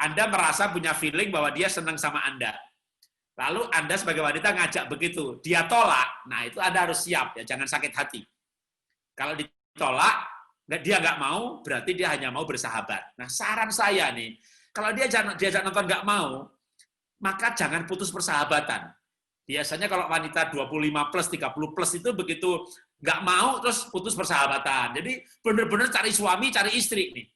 Anda merasa punya feeling bahwa dia senang sama Anda. Lalu Anda sebagai wanita ngajak begitu, dia tolak, nah itu Anda harus siap, ya jangan sakit hati. Kalau ditolak, dia nggak mau, berarti dia hanya mau bersahabat. Nah, saran saya nih, kalau dia diajak nonton nggak mau, maka jangan putus persahabatan. Biasanya kalau wanita 25 plus, 30 plus itu begitu nggak mau, terus putus persahabatan. Jadi benar-benar cari suami, cari istri nih.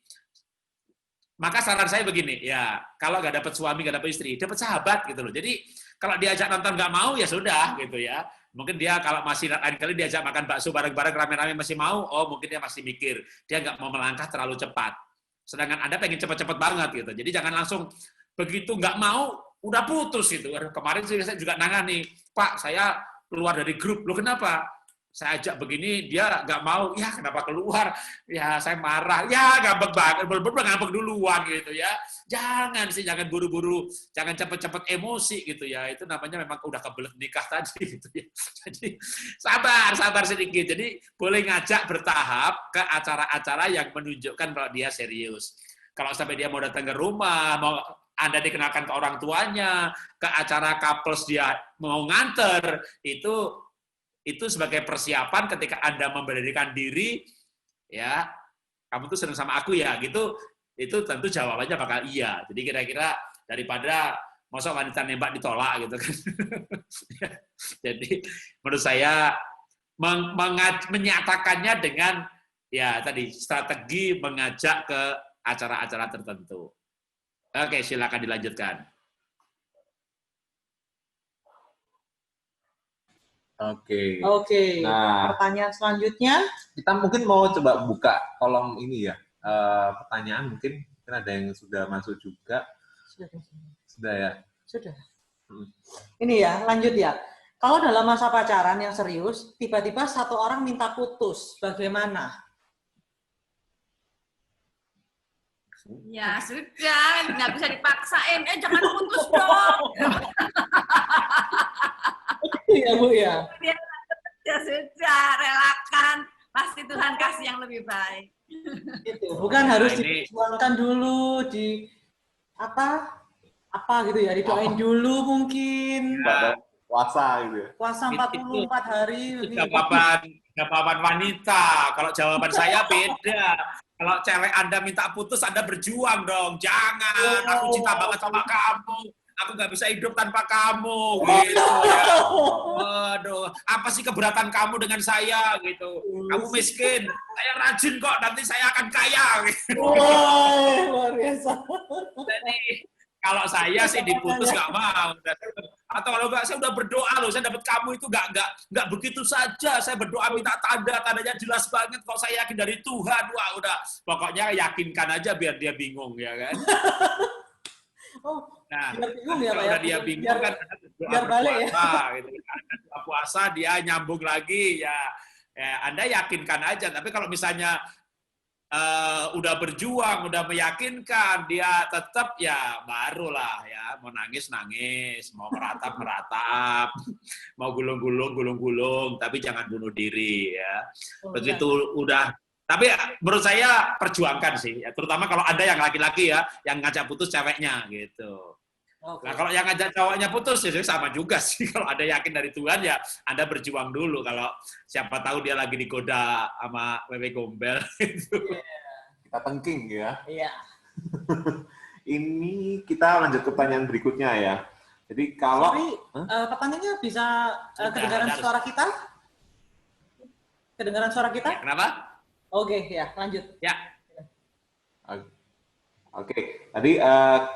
Maka saran saya begini, ya kalau nggak dapat suami, nggak dapat istri, dapat sahabat gitu loh. Jadi kalau diajak nonton nggak mau, ya sudah gitu ya. Mungkin dia kalau masih lain kali diajak makan bakso bareng-bareng rame-rame masih mau, oh mungkin dia masih mikir, dia nggak mau melangkah terlalu cepat. Sedangkan Anda pengen cepat-cepat banget gitu. Jadi jangan langsung begitu nggak mau, udah putus gitu. Kemarin saya juga nangani, Pak, saya keluar dari grup. Loh kenapa? Saya ajak begini, dia nggak mau. Ya kenapa keluar? Ya saya marah. Ya ngambek banget, bener-bener ngambek duluan gitu ya. Jangan buru-buru, jangan cepet-cepet emosi gitu ya. Itu namanya memang udah kebelet nikah tadi gitu ya. Jadi sabar sedikit. Jadi boleh ngajak bertahap ke acara-acara yang menunjukkan kalau dia serius. Kalau sampai dia mau datang ke rumah, mau Anda dikenalkan ke orang tuanya, ke acara couples dia mau nganter, itu sebagai persiapan ketika Anda memberanikan diri, ya, kamu tuh senang sama aku ya, gitu, itu tentu jawabannya bakal iya. Jadi kira-kira daripada masa wanita nembak ditolak gitu kan. Jadi menurut saya menyatakannya dengan ya tadi strategi mengajak ke acara-acara tertentu. Oke, silakan dilanjutkan. Oke. Oke. Nah, Pertanyaan selanjutnya. kita mungkin mau coba buka kolom ini ya. Pertanyaan mungkin ada yang sudah masuk juga. Sudah ya. Sudah. Ini ya, lanjut ya. Kalau dalam masa pacaran yang serius, tiba-tiba satu orang minta putus, bagaimana? Ya sudah, nggak bisa dipaksain. Jangan putus dong. Iya Bu ya. Ya sudah, relakan. Pasti Tuhan kasih yang lebih baik. Gitu. Bukan harus diperjuangkan dulu, di apa gitu ya, didoain dulu mungkin. Puasa gitu ya. Puasa 44 hari. Itu jawaban wanita. Kalau jawaban saya beda. Kalau cewek Anda minta putus, Anda berjuang dong. Jangan, aku cinta banget sama kamu. Aku nggak bisa hidup tanpa kamu, gitu ya. Waduh, apa sih keberatan kamu dengan saya, gitu. Kamu miskin, saya rajin kok, nanti saya akan kaya. Gitu. Luar biasa. Jadi, kalau saya sih diputus nggak mau. Atau kalau nggak, saya udah berdoa loh, saya dapat kamu itu nggak begitu saja. Saya berdoa minta tandanya jelas banget. Kalau saya yakin dari Tuhan, wah udah. Pokoknya yakinkan aja biar dia bingung, ya kan. Nah, biar bingung ya, kalau dia bingung kan biar balik ya. Gitu. Puasa dia nyambung lagi ya Anda yakinkan aja. Tapi kalau misalnya udah berjuang, udah meyakinkan, dia tetap ya barulah ya mau nangis, mau meratap, mau gulung, tapi jangan bunuh diri ya. Begitu udah. Tapi menurut saya perjuangkan sih, ya, terutama kalau ada yang laki-laki ya, yang ngajak putus ceweknya gitu. Okay. Nah kalau yang ngajak cowoknya putus ya sama juga sih. Kalau ada yakin dari Tuhan ya Anda berjuang dulu. Kalau siapa tahu dia lagi digoda sama wewe gombel gitu. Kita tengking ya. Iya. Ini kita lanjut ke pertanyaan berikutnya ya. Jadi kalau pertanyaannya bisa kedengaran suara kita? Kedengaran suara kita? Ya, kenapa? Oke, ya, lanjut. Ya. Oke. Tadi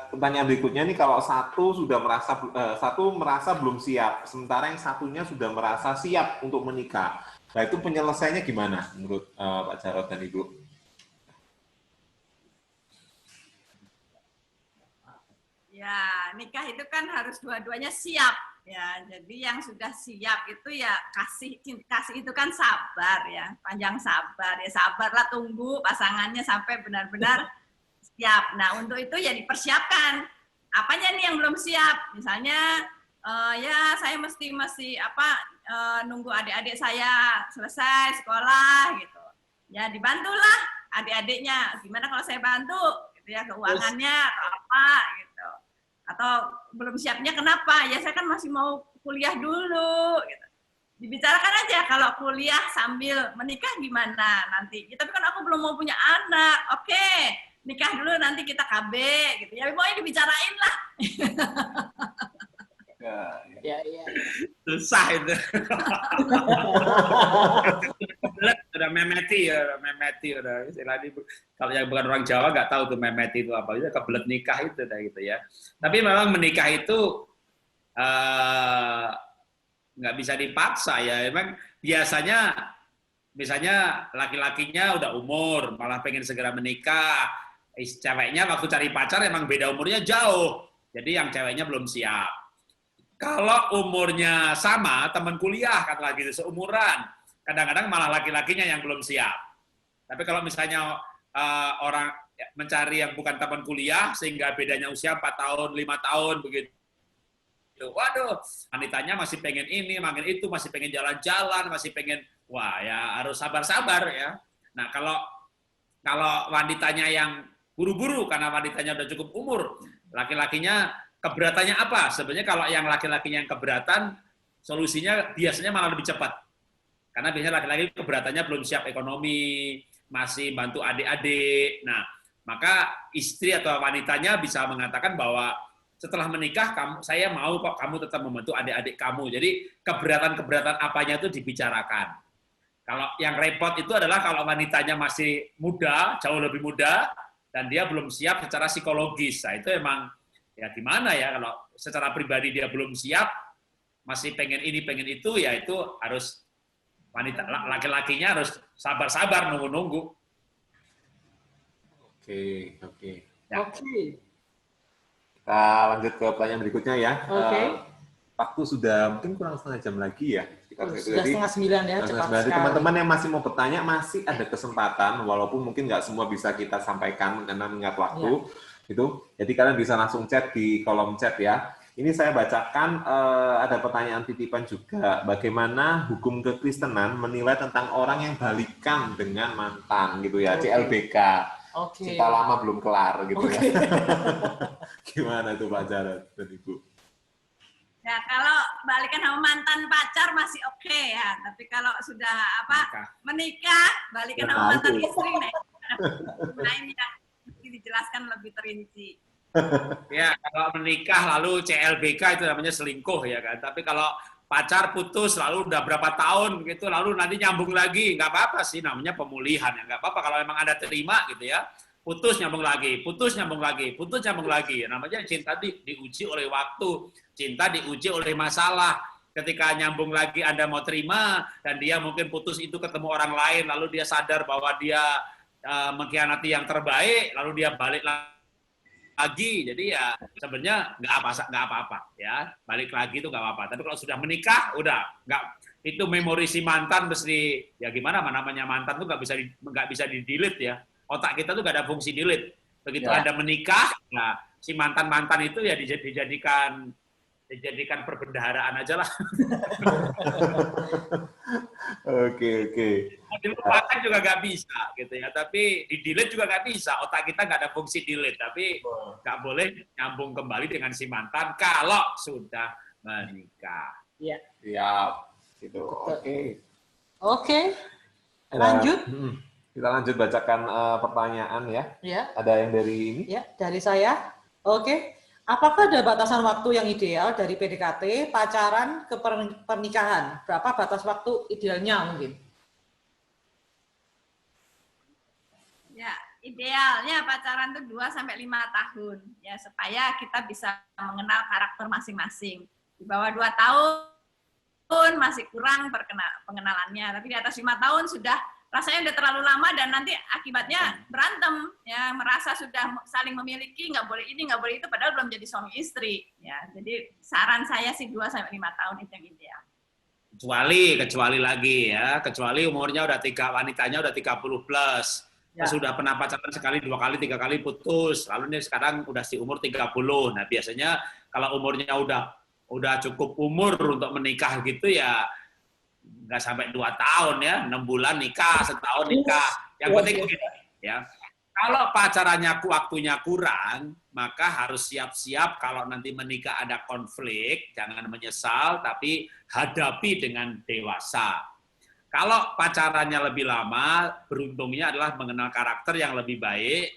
pertanyaan berikutnya nih, kalau satu merasa belum siap, sementara yang satunya sudah merasa siap untuk menikah. Nah, itu penyelesaiannya gimana menurut Pak Jarod dan Ibu? Ya, nikah itu kan harus dua-duanya siap. Ya, jadi yang sudah siap itu ya kasih itu kan sabar ya, panjang sabar ya, sabarlah tunggu pasangannya sampai benar-benar siap. Nah untuk itu ya dipersiapkan. Apanya nih yang belum siap? Misalnya ya saya masih nunggu adik-adik saya selesai sekolah gitu. Ya dibantulah adik-adiknya. Gimana kalau saya bantu? Gitu ya keuangannya atau apa gitu. Atau belum siapnya kenapa? Ya saya kan masih mau kuliah dulu gitu. dibicarakan aja kalau kuliah sambil menikah gimana nanti. Ya, tapi kan aku belum mau punya anak. Oke, nikah dulu nanti kita KB gitu. Ya pokoknya dibicarain lah. Ya. Susah itu. Udah memeti udah istilahnya. Kalau yang bukan orang Jawa nggak tahu tuh memeti itu apa. Itu kebelet nikah itu gitu ya. Tapi memang menikah itu nggak bisa dipaksa ya. Emang biasanya misalnya laki-lakinya udah umur, malah pengen segera menikah. Ceweknya waktu cari pacar emang beda umurnya jauh. Jadi yang ceweknya belum siap. Kalau umurnya sama, teman kuliah kan lagi seumuran, kadang-kadang malah laki-lakinya yang belum siap. Tapi kalau misalnya orang mencari yang bukan teman kuliah, sehingga bedanya usia 4 tahun, 5 tahun, begitu. Waduh, wanitanya masih pengen ini, pengen itu, masih pengen jalan-jalan, masih pengen, wah ya harus sabar-sabar ya. Nah kalau wanitanya yang buru-buru, karena wanitanya udah cukup umur, laki-lakinya keberatannya apa? Sebenarnya kalau yang laki-lakinya yang keberatan, solusinya biasanya malah lebih cepat. Karena biasanya laki-laki keberatannya belum siap ekonomi, masih bantu adik-adik. Nah, maka istri atau wanitanya bisa mengatakan bahwa setelah menikah, saya mau kok kamu tetap membantu adik-adik kamu. Jadi keberatan-keberatan apanya itu dibicarakan. Kalau yang repot itu adalah kalau wanitanya masih muda, jauh lebih muda, dan dia belum siap secara psikologis. Nah, itu emang ya gimana ya, kalau secara pribadi dia belum siap, masih pengen ini, pengen itu, ya itu harus laki-lakinya harus sabar-sabar nunggu-nunggu. Oke. Ya. Oke. Kita lanjut ke pertanyaan berikutnya ya. Oke. Waktu sudah mungkin kurang setengah jam lagi ya. Sudah 8:30 ya, cepat sekali. Teman-teman yang masih mau bertanya masih ada kesempatan, walaupun mungkin nggak semua bisa kita sampaikan karena mengingat waktu. Itu, jadi kalian bisa langsung chat di kolom chat ya. Ini saya bacakan ada pertanyaan titipan juga. Bagaimana hukum kekristenan menilai tentang orang yang balikan dengan mantan gitu ya, CLBK. Cinta lama belum kelar gitu ya. Gimana itu Pak Jarod dan Ibu? Ya kalau balikan sama mantan pacar masih oke ya, tapi kalau sudah menikah balikan sama mantan istri nih. Nah ini yang dijelaskan lebih terinci. Ya, kalau menikah lalu CLBK itu namanya selingkuh ya kan. Tapi kalau pacar putus lalu udah berapa tahun begitu, lalu nanti nyambung lagi, nggak apa-apa sih, namanya pemulihan ya, nggak apa-apa kalau memang Anda terima gitu ya. Putus nyambung lagi, putus nyambung lagi, putus nyambung lagi. Namanya cinta diuji oleh waktu, cinta diuji oleh masalah. Ketika nyambung lagi Anda mau terima, dan dia mungkin putus itu ketemu orang lain, lalu dia sadar bahwa dia mengkhianati yang terbaik, lalu dia balik lagi. Jadi ya sebenarnya nggak apa-apa ya, balik lagi itu nggak apa-apa. Tapi kalau sudah menikah, udah nggak, itu memori si mantan mesti ya gimana, namanya mantan tuh nggak bisa di-delete ya. Otak kita tuh nggak ada fungsi delete. Begitu Anda menikah, nah si mantan itu ya dijadikan perbendaharaan aja lah. Oke. Dilupakan juga nggak bisa gitu ya, tapi di delete juga nggak bisa. Otak kita nggak ada fungsi delete, tapi nggak boleh nyambung kembali dengan si mantan kalau sudah menikah. Iya. Siap. Gitu. Oke. Lanjut. Kita lanjut bacakan pertanyaan ya. Ya. Ada yang dari ini? Ya, dari saya. Oke. Apakah ada batasan waktu yang ideal dari PDKT, pacaran ke pernikahan? Berapa batas waktu idealnya mungkin? Ya, idealnya pacaran tuh 2-5 tahun ya, supaya kita bisa mengenal karakter masing-masing. Di bawah 2 tahun masih kurang pengenalannya, tapi di atas 5 tahun sudah rasanya udah terlalu lama dan nanti akibatnya berantem ya, merasa sudah saling memiliki, nggak boleh ini nggak boleh itu, padahal belum jadi suami istri ya. Jadi saran saya sih 2-5 tahun itu yang ideal. Kecuali lagi ya, kecuali umurnya wanitanya udah 30 plus. Ya. Sudah pernah pacaran sekali, 2 kali, 3 kali putus, lalu ini sekarang udah si umur 30. Nah biasanya kalau umurnya udah cukup umur untuk menikah gitu ya, nggak sampai 2 tahun ya, 6 bulan nikah, setahun nikah. Yang penting begitu ya. Kalau pacarannya waktunya kurang, maka harus siap-siap kalau nanti menikah ada konflik, jangan menyesal, tapi hadapi dengan dewasa. Kalau pacarannya lebih lama, beruntungnya adalah mengenal karakter yang lebih baik,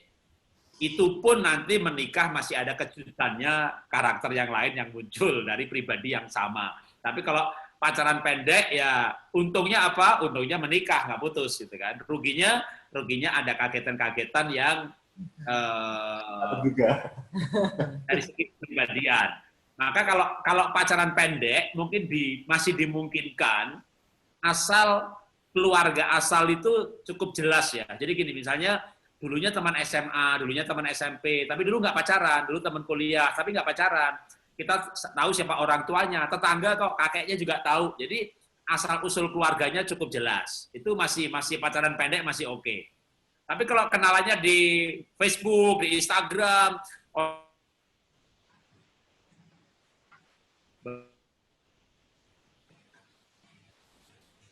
itu pun nanti menikah masih ada kejutannya karakter yang lain yang muncul dari pribadi yang sama. Tapi kalau pacaran pendek ya untungnya apa? Untungnya menikah nggak putus gitu kan. Ruginya ada kagetan-kagetan yang juga dari segi kepribadian. Maka kalau pacaran pendek mungkin masih dimungkinkan asal keluarga asal itu cukup jelas ya. Jadi gini misalnya dulunya teman SMA, dulunya teman SMP, tapi dulu nggak pacaran, dulu teman kuliah, tapi nggak pacaran. Kita tahu siapa orang tuanya, tetangga atau kakeknya juga tahu. Jadi asal-usul keluarganya cukup jelas. Itu masih pacaran pendek masih oke. Tapi kalau kenalannya di Facebook, di Instagram,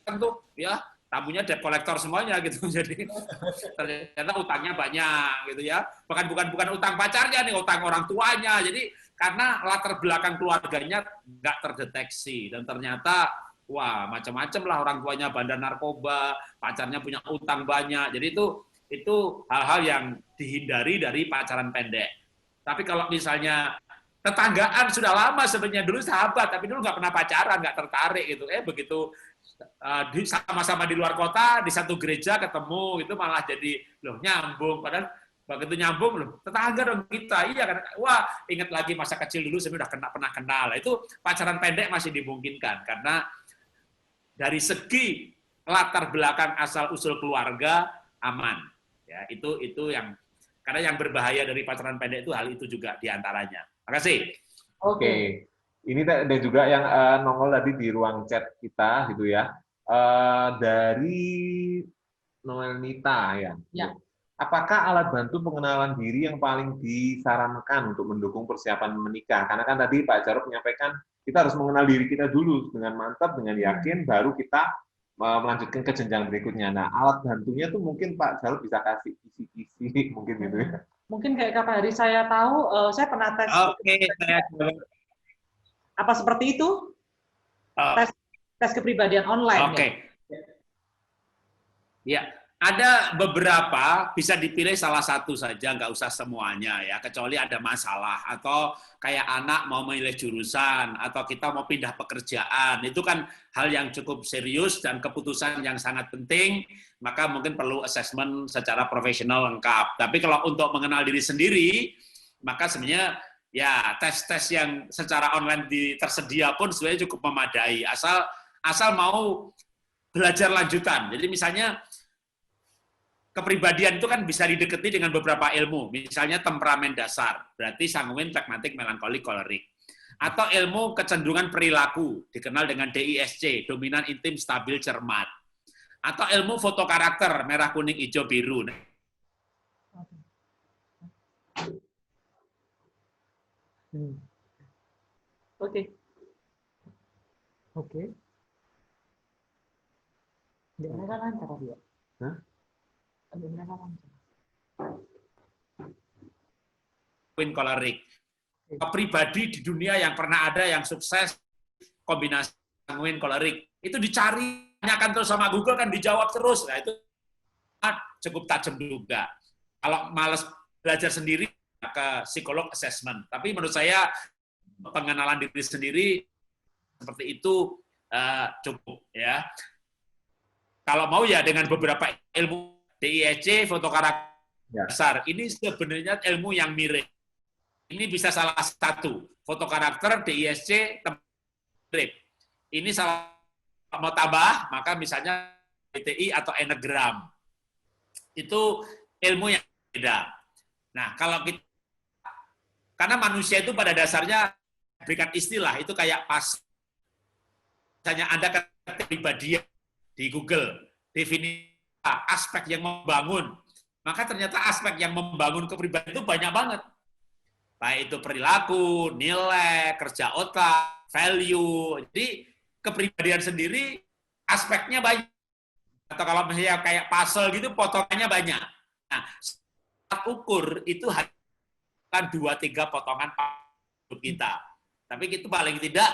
tentu ya tamunya debt collector semuanya gitu. Jadi ternyata utangnya banyak gitu ya. Bukan utang pacarnya nih, utang orang tuanya. Jadi karena latar belakang keluarganya nggak terdeteksi dan ternyata wah macam-macam lah, orang tuanya bandar narkoba, pacarnya punya utang banyak. Jadi itu hal-hal yang dihindari dari pacaran pendek. Tapi kalau misalnya tetanggaan sudah lama sebenarnya, dulu sahabat tapi dulu nggak pernah pacaran, nggak tertarik gitu. Begitu sama-sama di luar kota di satu gereja ketemu itu malah jadi loh nyambung, padahal begitu nyambung loh tetangga dong kita, iya kan, wah ingat lagi masa kecil dulu saya udah pernah kenal. Itu pacaran pendek masih dimungkinkan karena dari segi latar belakang asal usul keluarga aman ya. Itu yang karena yang berbahaya dari pacaran pendek itu hal itu juga diantaranya. Makasih. Oke. Ini ada juga yang nongol tadi di ruang chat kita gitu ya. Dari Noelnita ya. Ya. Apakah alat bantu pengenalan diri yang paling disarankan untuk mendukung persiapan menikah? Karena kan tadi Pak Jarod menyampaikan kita harus mengenal diri kita dulu dengan mantap, dengan yakin, baru kita melanjutkan ke jenjang berikutnya. Nah, alat bantunya tuh mungkin Pak Jarod bisa kasih kisi-kisi mungkin gitu ya. Mungkin kayak Kak Hari saya tahu, saya pernah tes. Oke, saya apa seperti itu? Tes kepribadian online. Oke. Ya, ada beberapa bisa dipilih salah satu saja, nggak usah semuanya ya, kecuali ada masalah atau kayak anak mau memilih jurusan atau kita mau pindah pekerjaan, itu kan hal yang cukup serius dan keputusan yang sangat penting, maka mungkin perlu assessment secara profesional lengkap. Tapi kalau untuk mengenal diri sendiri, maka sebenarnya ya tes-tes yang secara online tersedia pun sebenarnya cukup memadai, asal mau belajar lanjutan. Jadi misalnya kepribadian itu kan bisa didekati dengan beberapa ilmu, misalnya temperamen dasar, berarti sanguin, pragmatik, melankolik, kolerik. Atau ilmu kecenderungan perilaku, dikenal dengan DISC, dominan, intim, stabil, cermat. Atau ilmu foto karakter, merah, kuning, hijau, biru. Oke. Mereka lancar ya? Hah? Kolerik. Pribadi di dunia yang pernah ada yang sukses kombinasi sanguin kolerik itu dicari, tanyakan terus sama Google kan dijawab terus. Nah itu cukup tajam juga. Kalau malas belajar sendiri ke psikolog assessment. Tapi menurut saya pengenalan diri sendiri seperti itu cukup ya. Kalau mau ya dengan beberapa ilmu DISC, foto karakter dasar. Ini sebenarnya ilmu yang mirip. Ini bisa salah satu. Foto karakter, DISC, mirip. Ini salah mau tambah, maka misalnya BTI atau Enneagram. Itu ilmu yang beda. Nah, kalau kita, karena manusia itu pada dasarnya berikan istilah, itu kayak pas. Misalnya Anda kepribadian di Google, definisi aspek yang membangun, maka ternyata aspek yang membangun kepribadian itu banyak banget. Baik itu perilaku, nilai, kerja otak, value. Jadi kepribadian sendiri aspeknya banyak. Atau kalau misalnya kayak puzzle gitu, potongannya banyak. Nah, ukur itu hanya 2-3 potongan hidup kita. Tapi itu paling tidak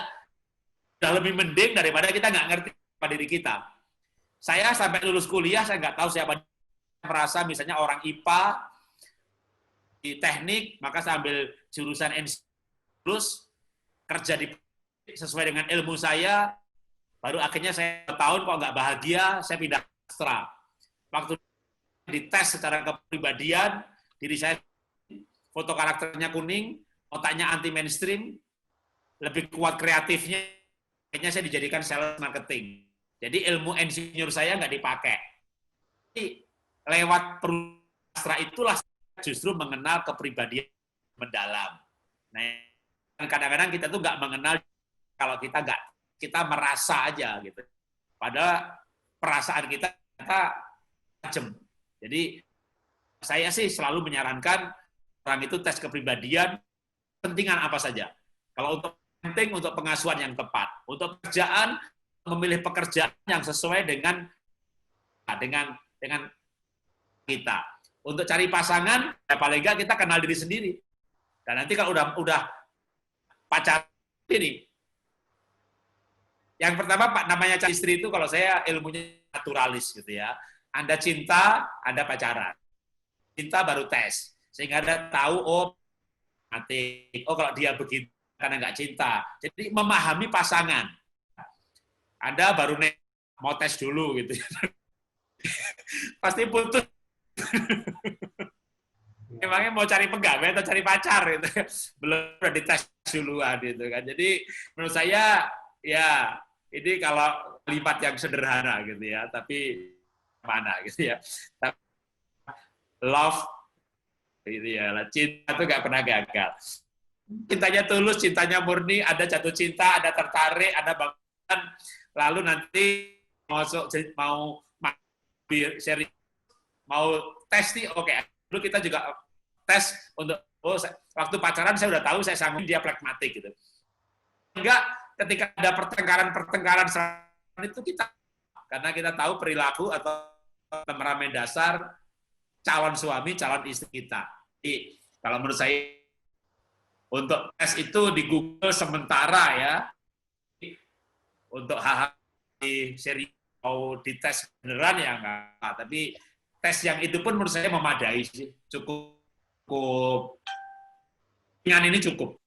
sudah lebih mending daripada kita nggak ngerti apa diri kita. Saya sampai lulus kuliah, saya nggak tahu siapa, merasa misalnya orang IPA di teknik, maka saya ambil jurusan terus kerja di sesuai dengan ilmu saya, baru akhirnya saya tahun kok nggak bahagia, saya pindah sastra. Waktu dites secara kepribadian, diri saya foto karakternya kuning, otaknya anti mainstream, lebih kuat kreatifnya, akhirnya saya dijadikan sales marketing. Jadi ilmu insinyur saya nggak dipakai. Jadi, lewat sastra itulah saya justru mengenal kepribadian mendalam. Nah, kadang-kadang kita tuh nggak mengenal kalau kita merasa aja gitu. Padahal perasaan kita tajam. Jadi saya sih selalu menyarankan orang itu tes kepribadian, pentingan apa saja. Kalau untuk penting untuk pengasuhan yang tepat, untuk pekerjaan memilih pekerjaan yang sesuai dengan kita. Untuk cari pasangan, ya paling nggak kita kenal diri sendiri. Dan nanti kalau udah pacar ini, yang pertama Pak namanya cari istri itu kalau saya ilmunya naturalis gitu ya. Anda cinta, Anda pacaran. Cinta baru tes. Sehingga Anda tahu, kalau dia begitu karena nggak cinta. Jadi memahami pasangan. Anda baru mau tes dulu gitu. Pasti putus. Emangnya mau cari pegawai atau cari pacar gitu. Belum udah dites duluan gitu kan. Jadi menurut saya ya ini kalau kalimat yang sederhana gitu ya, tapi mana gitu ya. Love itu ya, cinta itu nggak pernah gagal. Cintanya tulus, cintanya murni, ada jatuh cinta, ada tertarik, ada banggaan, lalu nanti mau seri mau tes nih, oke. Dulu kita juga tes untuk waktu pacaran saya udah tahu saya sanggup, dia pragmatik gitu. Enggak, ketika ada pertengkaran itu kita, karena kita tahu perilaku atau temperamen dasar calon suami, calon istri kita. Jadi, kalau menurut saya, untuk tes itu di Google sementara ya, untuk hal-hal di seri mau dites beneran ya enggak, tapi tes yang itu pun menurut saya memadai sih, cukup ringan ini cukup.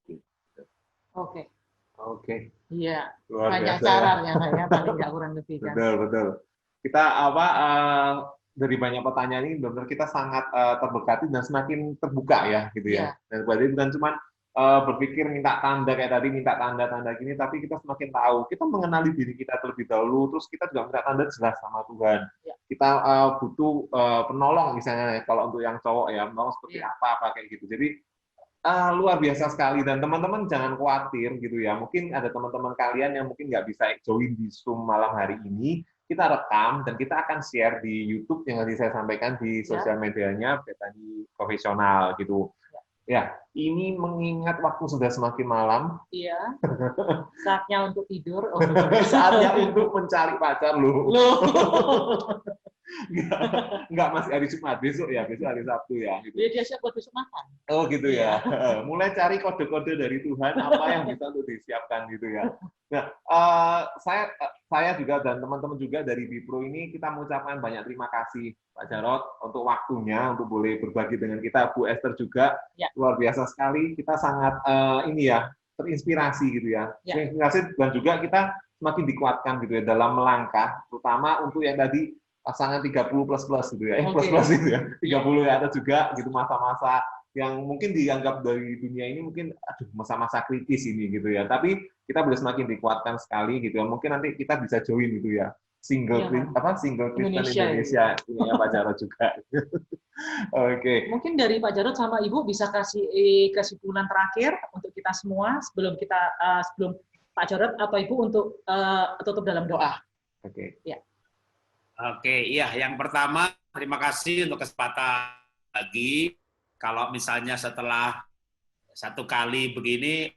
Oke. Iya, Luar banyak biasa. caranya saya paling nggak kurang lebih kan. Betul. Kita dari banyak pertanyaan ini benar-benar kita sangat terberkati dan semakin terbuka ya gitu ya. Dan berarti bukan cuma berpikir minta tanda kayak tadi, minta tanda gini, tapi kita semakin tahu, kita mengenali diri kita terlebih dahulu, terus kita juga minta tanda jelas sama Tuhan. Kita butuh penolong misalnya kalau untuk yang cowok ya, menolong seperti apa kayak gitu. Jadi luar biasa sekali, dan teman-teman jangan khawatir gitu ya. Mungkin ada teman-teman kalian yang mungkin nggak bisa join di Zoom malam hari ini, kita rekam dan kita akan share di YouTube yang nanti saya sampaikan di sosial medianya Bethany Profesional gitu. Ya, ini mengingat waktu sudah semakin malam. Iya. Saatnya untuk tidur. Saatnya untuk mencari pacar loh. Enggak, masih hari Jumat, besok hari Sabtu ya. Gitu. Dia siap buat besok makan. Oh gitu ya. Mulai cari kode-kode dari Tuhan apa yang bisa untuk disiapkan gitu ya. Nah, saya juga dan teman-teman juga dari Bipro ini kita mengucapkan banyak terima kasih Pak Jarod untuk waktunya untuk boleh berbagi dengan kita. Bu Esther juga luar biasa sekali. Kita sangat terinspirasi gitu ya. Terinspirasi dan juga kita semakin dikuatkan gitu ya dalam melangkah, terutama untuk yang tadi pasangan 30 plus gitu ya, plus gitu ya, 30 ya, ada juga gitu masa-masa yang mungkin dianggap dari dunia ini mungkin masa-masa kritis ini gitu ya, tapi kita boleh semakin dikuatkan sekali gitu ya, mungkin nanti kita bisa join gitu ya, single Kristen Indonesia ya Pak Jarod juga. Oke. Mungkin dari Pak Jarod sama Ibu bisa kasih kesimpulan terakhir untuk kita semua sebelum Pak Jarod atau Ibu untuk tutup dalam doa. Oke. Ya. Oke, iya. Yang pertama, terima kasih untuk kesempatan lagi. Kalau misalnya setelah satu kali begini,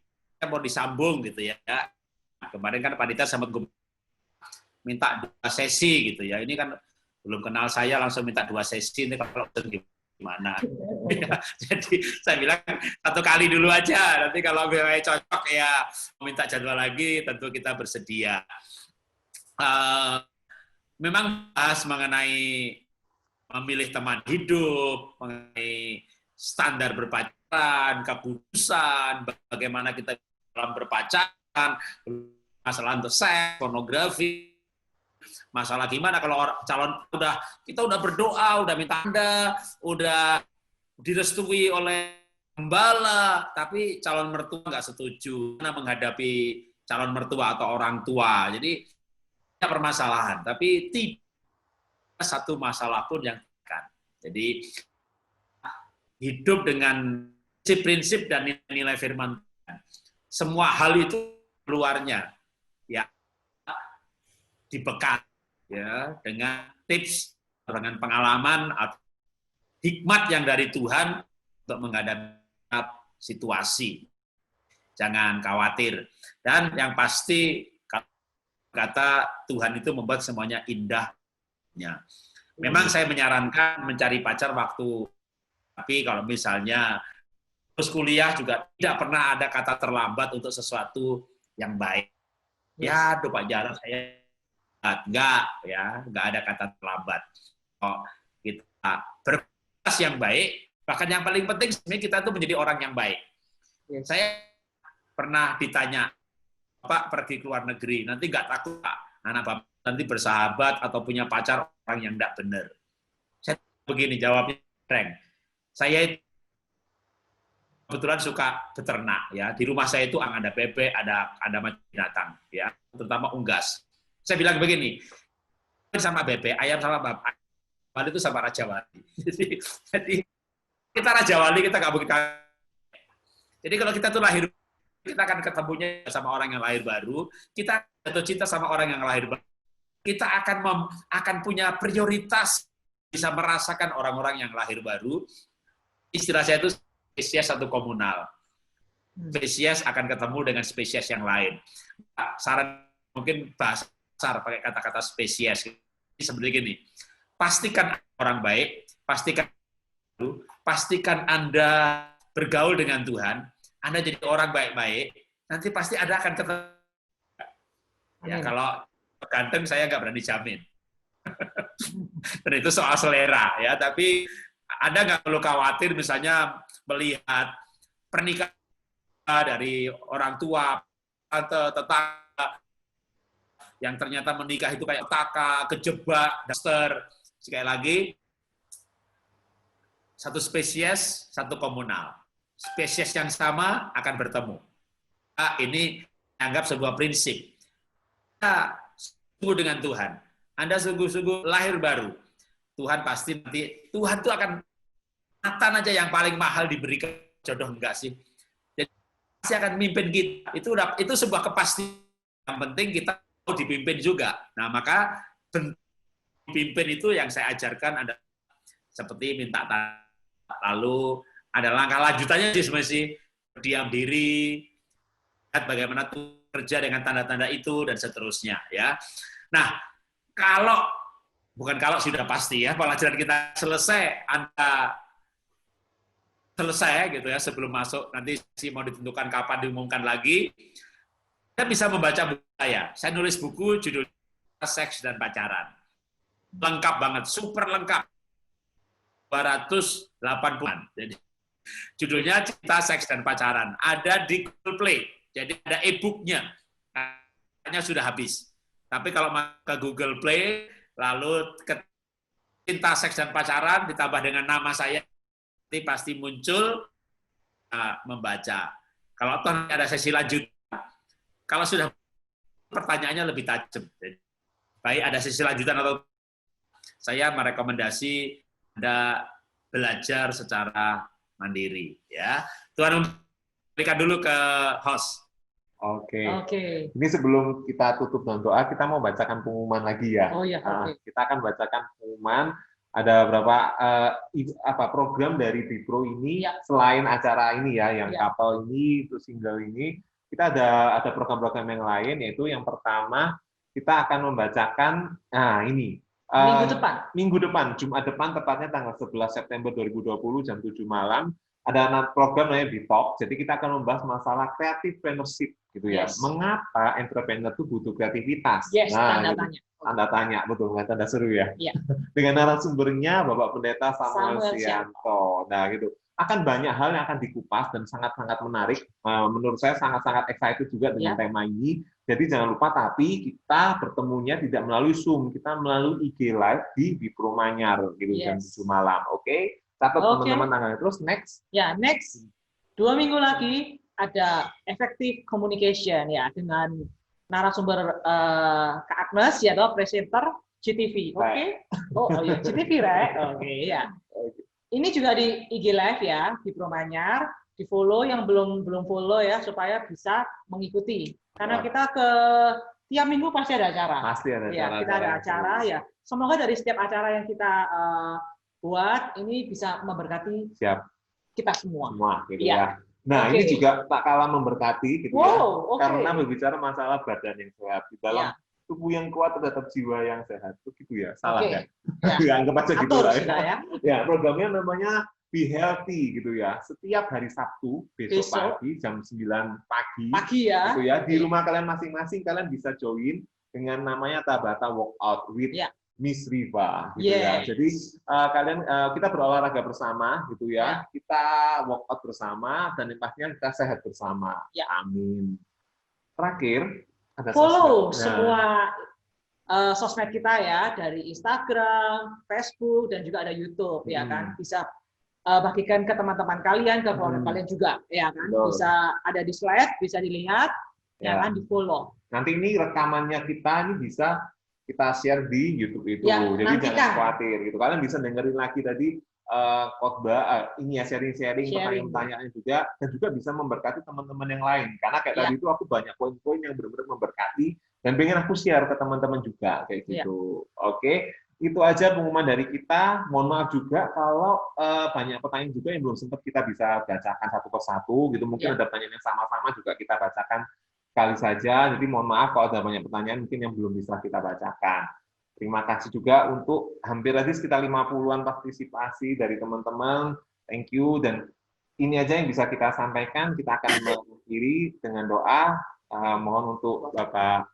mau disambung gitu ya. Kemarin kan panitia sempat minta 2 sesi gitu ya. Ini kan belum kenal saya, langsung minta 2 sesi. Ini kalau gimana? Ya, jadi saya bilang 1 kali dulu aja, nanti kalau cocok ya minta jadwal lagi, tentu kita bersedia. Memang bahas mengenai memilih teman hidup, mengenai standar berpacaran, kekudusan, bagaimana kita dalam berpacaran, masalah untuk seks, pornografi, masalah gimana kalau calon kita udah berdoa, udah minta tanda, udah direstui oleh gembala, tapi calon mertua nggak setuju karena menghadapi calon mertua atau orang tua. Jadi tidak permasalahan, tapi tidak satu masalah pun yang kan. Jadi hidup dengan prinsip dan nilai firman Tuhan. Semua hal itu keluarnya ya dibekali ya dengan tips, dengan pengalaman atau hikmat yang dari Tuhan untuk menghadapi situasi. Jangan khawatir. Dan yang pasti kata Tuhan itu membuat semuanya indah. Memang saya menyarankan mencari pacar waktu, tapi kalau misalnya terus kuliah juga tidak pernah ada kata terlambat untuk sesuatu yang baik. Ya, Pak Jarod, saya enggak ada kata terlambat. Kalau kita berkelas yang baik, bahkan yang paling penting sebenarnya kita tuh menjadi orang yang baik. Saya pernah ditanya, Bapak pergi ke luar negeri, nanti nggak takut Pak, anak Bapak nanti bersahabat atau punya pacar orang yang tidak benar. Saya begini jawabnya, Frank. Saya kebetulan suka beternak ya. Di rumah saya itu ada bebek, ada macam binatang ya, terutama unggas. Saya bilang begini, sama bebek, ayam sama bapak, Wali itu sama Raja Wali. Jadi kita Raja Wali, kita nggak begitu. Jadi kalau kita tuh lahir, kita akan ketemunya sama orang yang lahir baru, kita jatuh cinta sama orang yang lahir baru, kita akan punya prioritas bisa merasakan orang-orang yang lahir baru. Istilah saya itu spesies satu komunal. Spesies akan ketemu dengan spesies yang lain. Saran mungkin bahasa pakai kata-kata spesies. Seperti gini, pastikan orang baik, pastikan Anda bergaul dengan Tuhan, Anda jadi orang baik-baik, nanti pasti Anda akan ketemu. Ya, kalau ganteng saya nggak berani jamin. Dan itu soal selera ya, tapi Anda nggak perlu khawatir misalnya melihat pernikahan dari orang tua atau tetangga yang ternyata menikah itu kayak petaka, kejebak, daster. Sekali lagi, satu spesies, satu komunal. Spesies yang sama akan bertemu. Nah, ini dianggap sebuah prinsip. Anda sungguh dengan Tuhan. Anda sungguh-sungguh lahir baru. Tuhan pasti nanti, Tuhan itu akan Nathan aja yang paling mahal diberikan jodoh, enggak sih? Jadi pasti akan mimpin kita. Itu sebuah kepastian. Yang penting kita mau dipimpin juga. Nah, maka pimpin itu yang saya ajarkan ada seperti minta tanda. Lalu ada langkah lanjutannya sih sebenarnya, diam diri, lihat bagaimana tuh kerja dengan tanda-tanda itu dan seterusnya ya. Nah, bukan kalau sudah pasti ya, pelajaran kita selesai, Anda selesai gitu ya, sebelum masuk nanti sih mau ditentukan kapan diumumkan lagi, Anda bisa membaca buku saya. Saya nulis buku judulnya Seks dan Pacaran. Lengkap banget, super lengkap. 280-an. Jadi judulnya Cinta, Seks dan Pacaran. Ada di Google Play. Jadi ada e-booknya. Kayaknya sudah habis. Tapi kalau ke Google Play, lalu ke Cinta, Seks dan Pacaran ditambah dengan nama saya, nanti pasti muncul membaca. Kalau ada sesi lanjut, kalau sudah pertanyaannya lebih tajam. Jadi, baik ada sesi lanjutan atau saya merekomendasi Anda belajar secara mandiri ya. Tuhan berikan dulu ke host. Oke. Ini sebelum kita tutup dengan doa, kita mau bacakan pengumuman lagi ya. Oh iya, Kita akan bacakan pengumuman. Ada beberapa program dari Bipro ini selain acara ini ya, yang couple ini, itu single ini, kita ada program-program yang lain, yaitu yang pertama kita akan membacakan ini Minggu depan, Jumat depan, tepatnya tanggal 11 September 2020 jam 7 malam, ada program namanya BITALK. Jadi kita akan membahas masalah creativepreneurship gitu ya. Yes. Mengapa entrepreneur itu butuh kreativitas? Yes, tanda gitu. tanya. Tanda tanya, betul, tanda seru ya. Iya. Dengan narasumbernya Bapak Pendeta Samuel Samuel Sianto. Nah, gitu. Akan banyak hal yang akan dikupas dan sangat-sangat menarik. Menurut saya sangat-sangat excited juga dengan tema ini. Jadi jangan lupa, tapi kita bertemunya tidak melalui Zoom, kita melalui IG Live di Bipro Manyar gitu jam 7 malam. Oke? Catat teman-teman tanggalnya. Terus next. Ya, next. 2 minggu lagi ada effective communication ya dengan narasumber Kak Agnes ya, atau presenter GTV. Oke? Oh ya, GTV, right? Oke, ya. Ini juga di IG Live ya, Bipro Manyar. Di follow yang belum follow ya, supaya bisa mengikuti. Karena kita tiap minggu pasti ada acara. Pasti ada ya, acara. Kita ada acara ya. Semoga dari setiap acara yang kita buat ini bisa memberkati kita semua. Gitu ya. Nah, ini juga tak kalah memberkati gitu ya. Karena berbicara masalah badan yang sehat di dalam tubuh yang kuat terhadap jiwa yang sehat. Begitu ya. Salah kan? Ya, anggap aja gitu lah ya. Ya, programnya namanya Be Healthy gitu ya. Setiap hari Sabtu besok pagi jam 9 pagi ya. Gitu ya. Di rumah kalian masing-masing kalian bisa join dengan namanya Tabata Workout with Miss Riva gitu ya. Jadi kita berolahraga bersama gitu ya. Kita workout bersama dan yang pastinya kita sehat bersama. Amin. Terakhir ada follow semua sosmed kita ya, dari Instagram, Facebook, dan juga ada YouTube ya kan. Bisa bagikan ke teman-teman kalian, ke keluarga kalian juga ya kan. Bisa ada di slide, bisa dilihat, ya kan, di follow. Nanti ini rekamannya kita ini bisa kita share di YouTube itu. Jadi jangan khawatir gitu. Kalian bisa dengerin lagi tadi khotbah ini ya, sharing-sharing pertanyaan-pertanyaan juga, dan juga bisa memberkati teman-teman yang lain. Karena kayak tadi itu aku banyak poin-poin yang benar-benar memberkati dan pengen aku share ke teman-teman juga kayak gitu. Oke. Itu aja pengumuman dari kita. Mohon maaf juga kalau banyak pertanyaan juga yang belum sempat kita bisa bacakan satu persatu gitu. Mungkin ada pertanyaan yang sama-sama juga kita bacakan sekali saja. Jadi mohon maaf kalau ada banyak pertanyaan mungkin yang belum bisa kita bacakan. Terima kasih juga untuk hampir tadi sekitar 50-an partisipasi dari teman-teman. Thank you. Dan ini aja yang bisa kita sampaikan. Kita akan mengakhiri dengan doa. Mohon untuk Bapak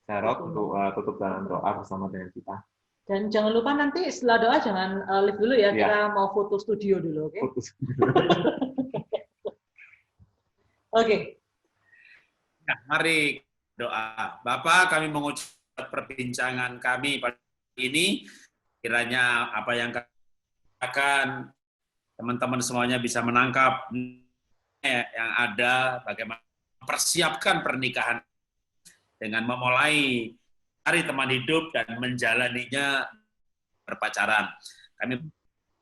Jarod untuk tutup dalam doa bersama dengan kita. Dan jangan lupa nanti setelah doa jangan live dulu ya, kita mau foto studio dulu, oke? Oke. Nah, mari doa. Bapak, kami mengucapkan perbincangan kami pada ini, kiranya apa yang kami katakan, teman-teman semuanya bisa menangkap yang ada, bagaimana mempersiapkan pernikahan dengan memulai cari teman hidup dan menjalaninya berpacaran. Kami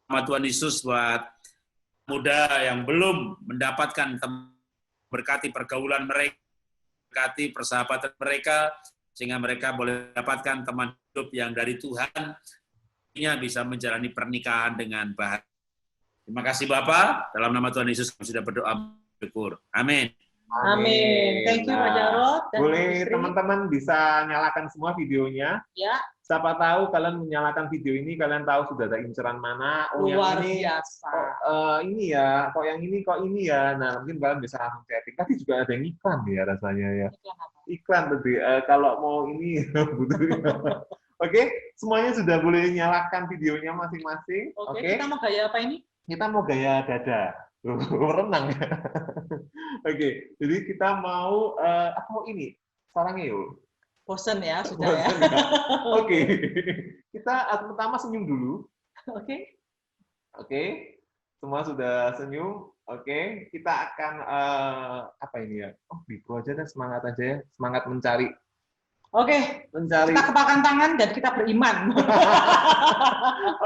sama Tuhan Yesus buat muda yang belum mendapatkan berkati pergaulan mereka, berkati persahabatan mereka, sehingga mereka boleh mendapatkan teman hidup yang dari Tuhan, bisa menjalani pernikahan dengan bahagia. Terima kasih Bapak, dalam nama Tuhan Yesus kami sudah berdoa bersyukur. Amin. Amin. Thank you Pak Jarod. Boleh teman-teman bisa nyalakan semua videonya. Ya. Siapa tahu kalian menyalakan video ini, kalian tahu sudah ada inceran mana. Oh, luar yang ini, biasa. Ini ya, kok yang ini, kok ini ya. Nah, mungkin kalian bisa langsung chatting. Tapi juga ada yang iklan ya rasanya ya. Iklan tadi. Kalau mau ini, Oke, semuanya sudah boleh nyalakan videonya masing-masing. Oke. Kita mau gaya apa ini? Kita mau gaya dada. Renang. Oke, jadi kita mau apa mau ini? Sarangnya yuk. Bosen ya, sudah ya. Oke. Kita pertama senyum dulu. Oke. Oke. Semua sudah senyum. Oke, kita akan apa ini ya? Oh, Bipro aja deh, semangat aja ya. Semangat mencari. Oke, mencari. Kita kepalkan tangan dan kita beriman.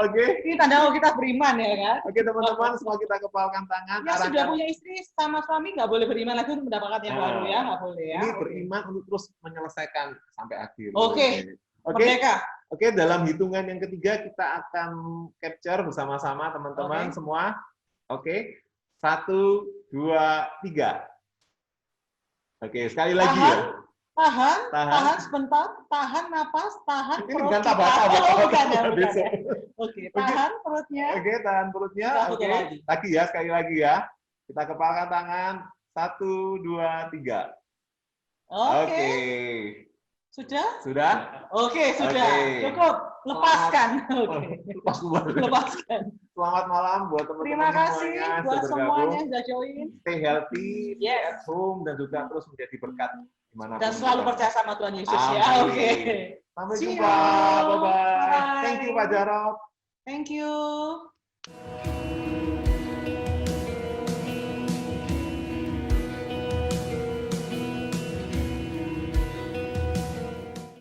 Oke. Ini tanda kita beriman ya kan? Oke teman-teman, semua kita kepalkan tangan. Yang sudah punya istri sama suami nggak boleh beriman lagi untuk mendapatkan yang baru ya, nggak boleh ya. Ini beriman untuk terus menyelesaikan sampai akhir. Oke. Oke, dalam hitungan yang ketiga kita akan capture bersama-sama teman-teman semua. Oke. 1, 2, 3. Oke, sekali lagi ya. Tahan sebentar, tahan napas, tahan Ini perut bukan kita. tabata, Bukan ya. besok. Oke, tahan perutnya. Oke, tahan perutnya. Oke, lagi ya, sekali lagi ya. Kita kepalkan tangan. 1, 2, 3. Oke. Sudah? Sudah? Oke, sudah. Oke. Cukup. Lepaskan. Oke. Lepas keluar. Lepaskan. Selamat malam buat teman-teman Terima kasih semuanya buat sudah semuanya bergabung. yang sudah join. Stay healthy, stay Yes. at home, dan juga terus menjadi berkat dimanapun. Dan selalu kita. percaya sama Tuhan Yesus ya. Amin. Oke. Sampai See jumpa. you. Bye-bye. Bye-bye. Thank you, Pak Jarot. Thank you.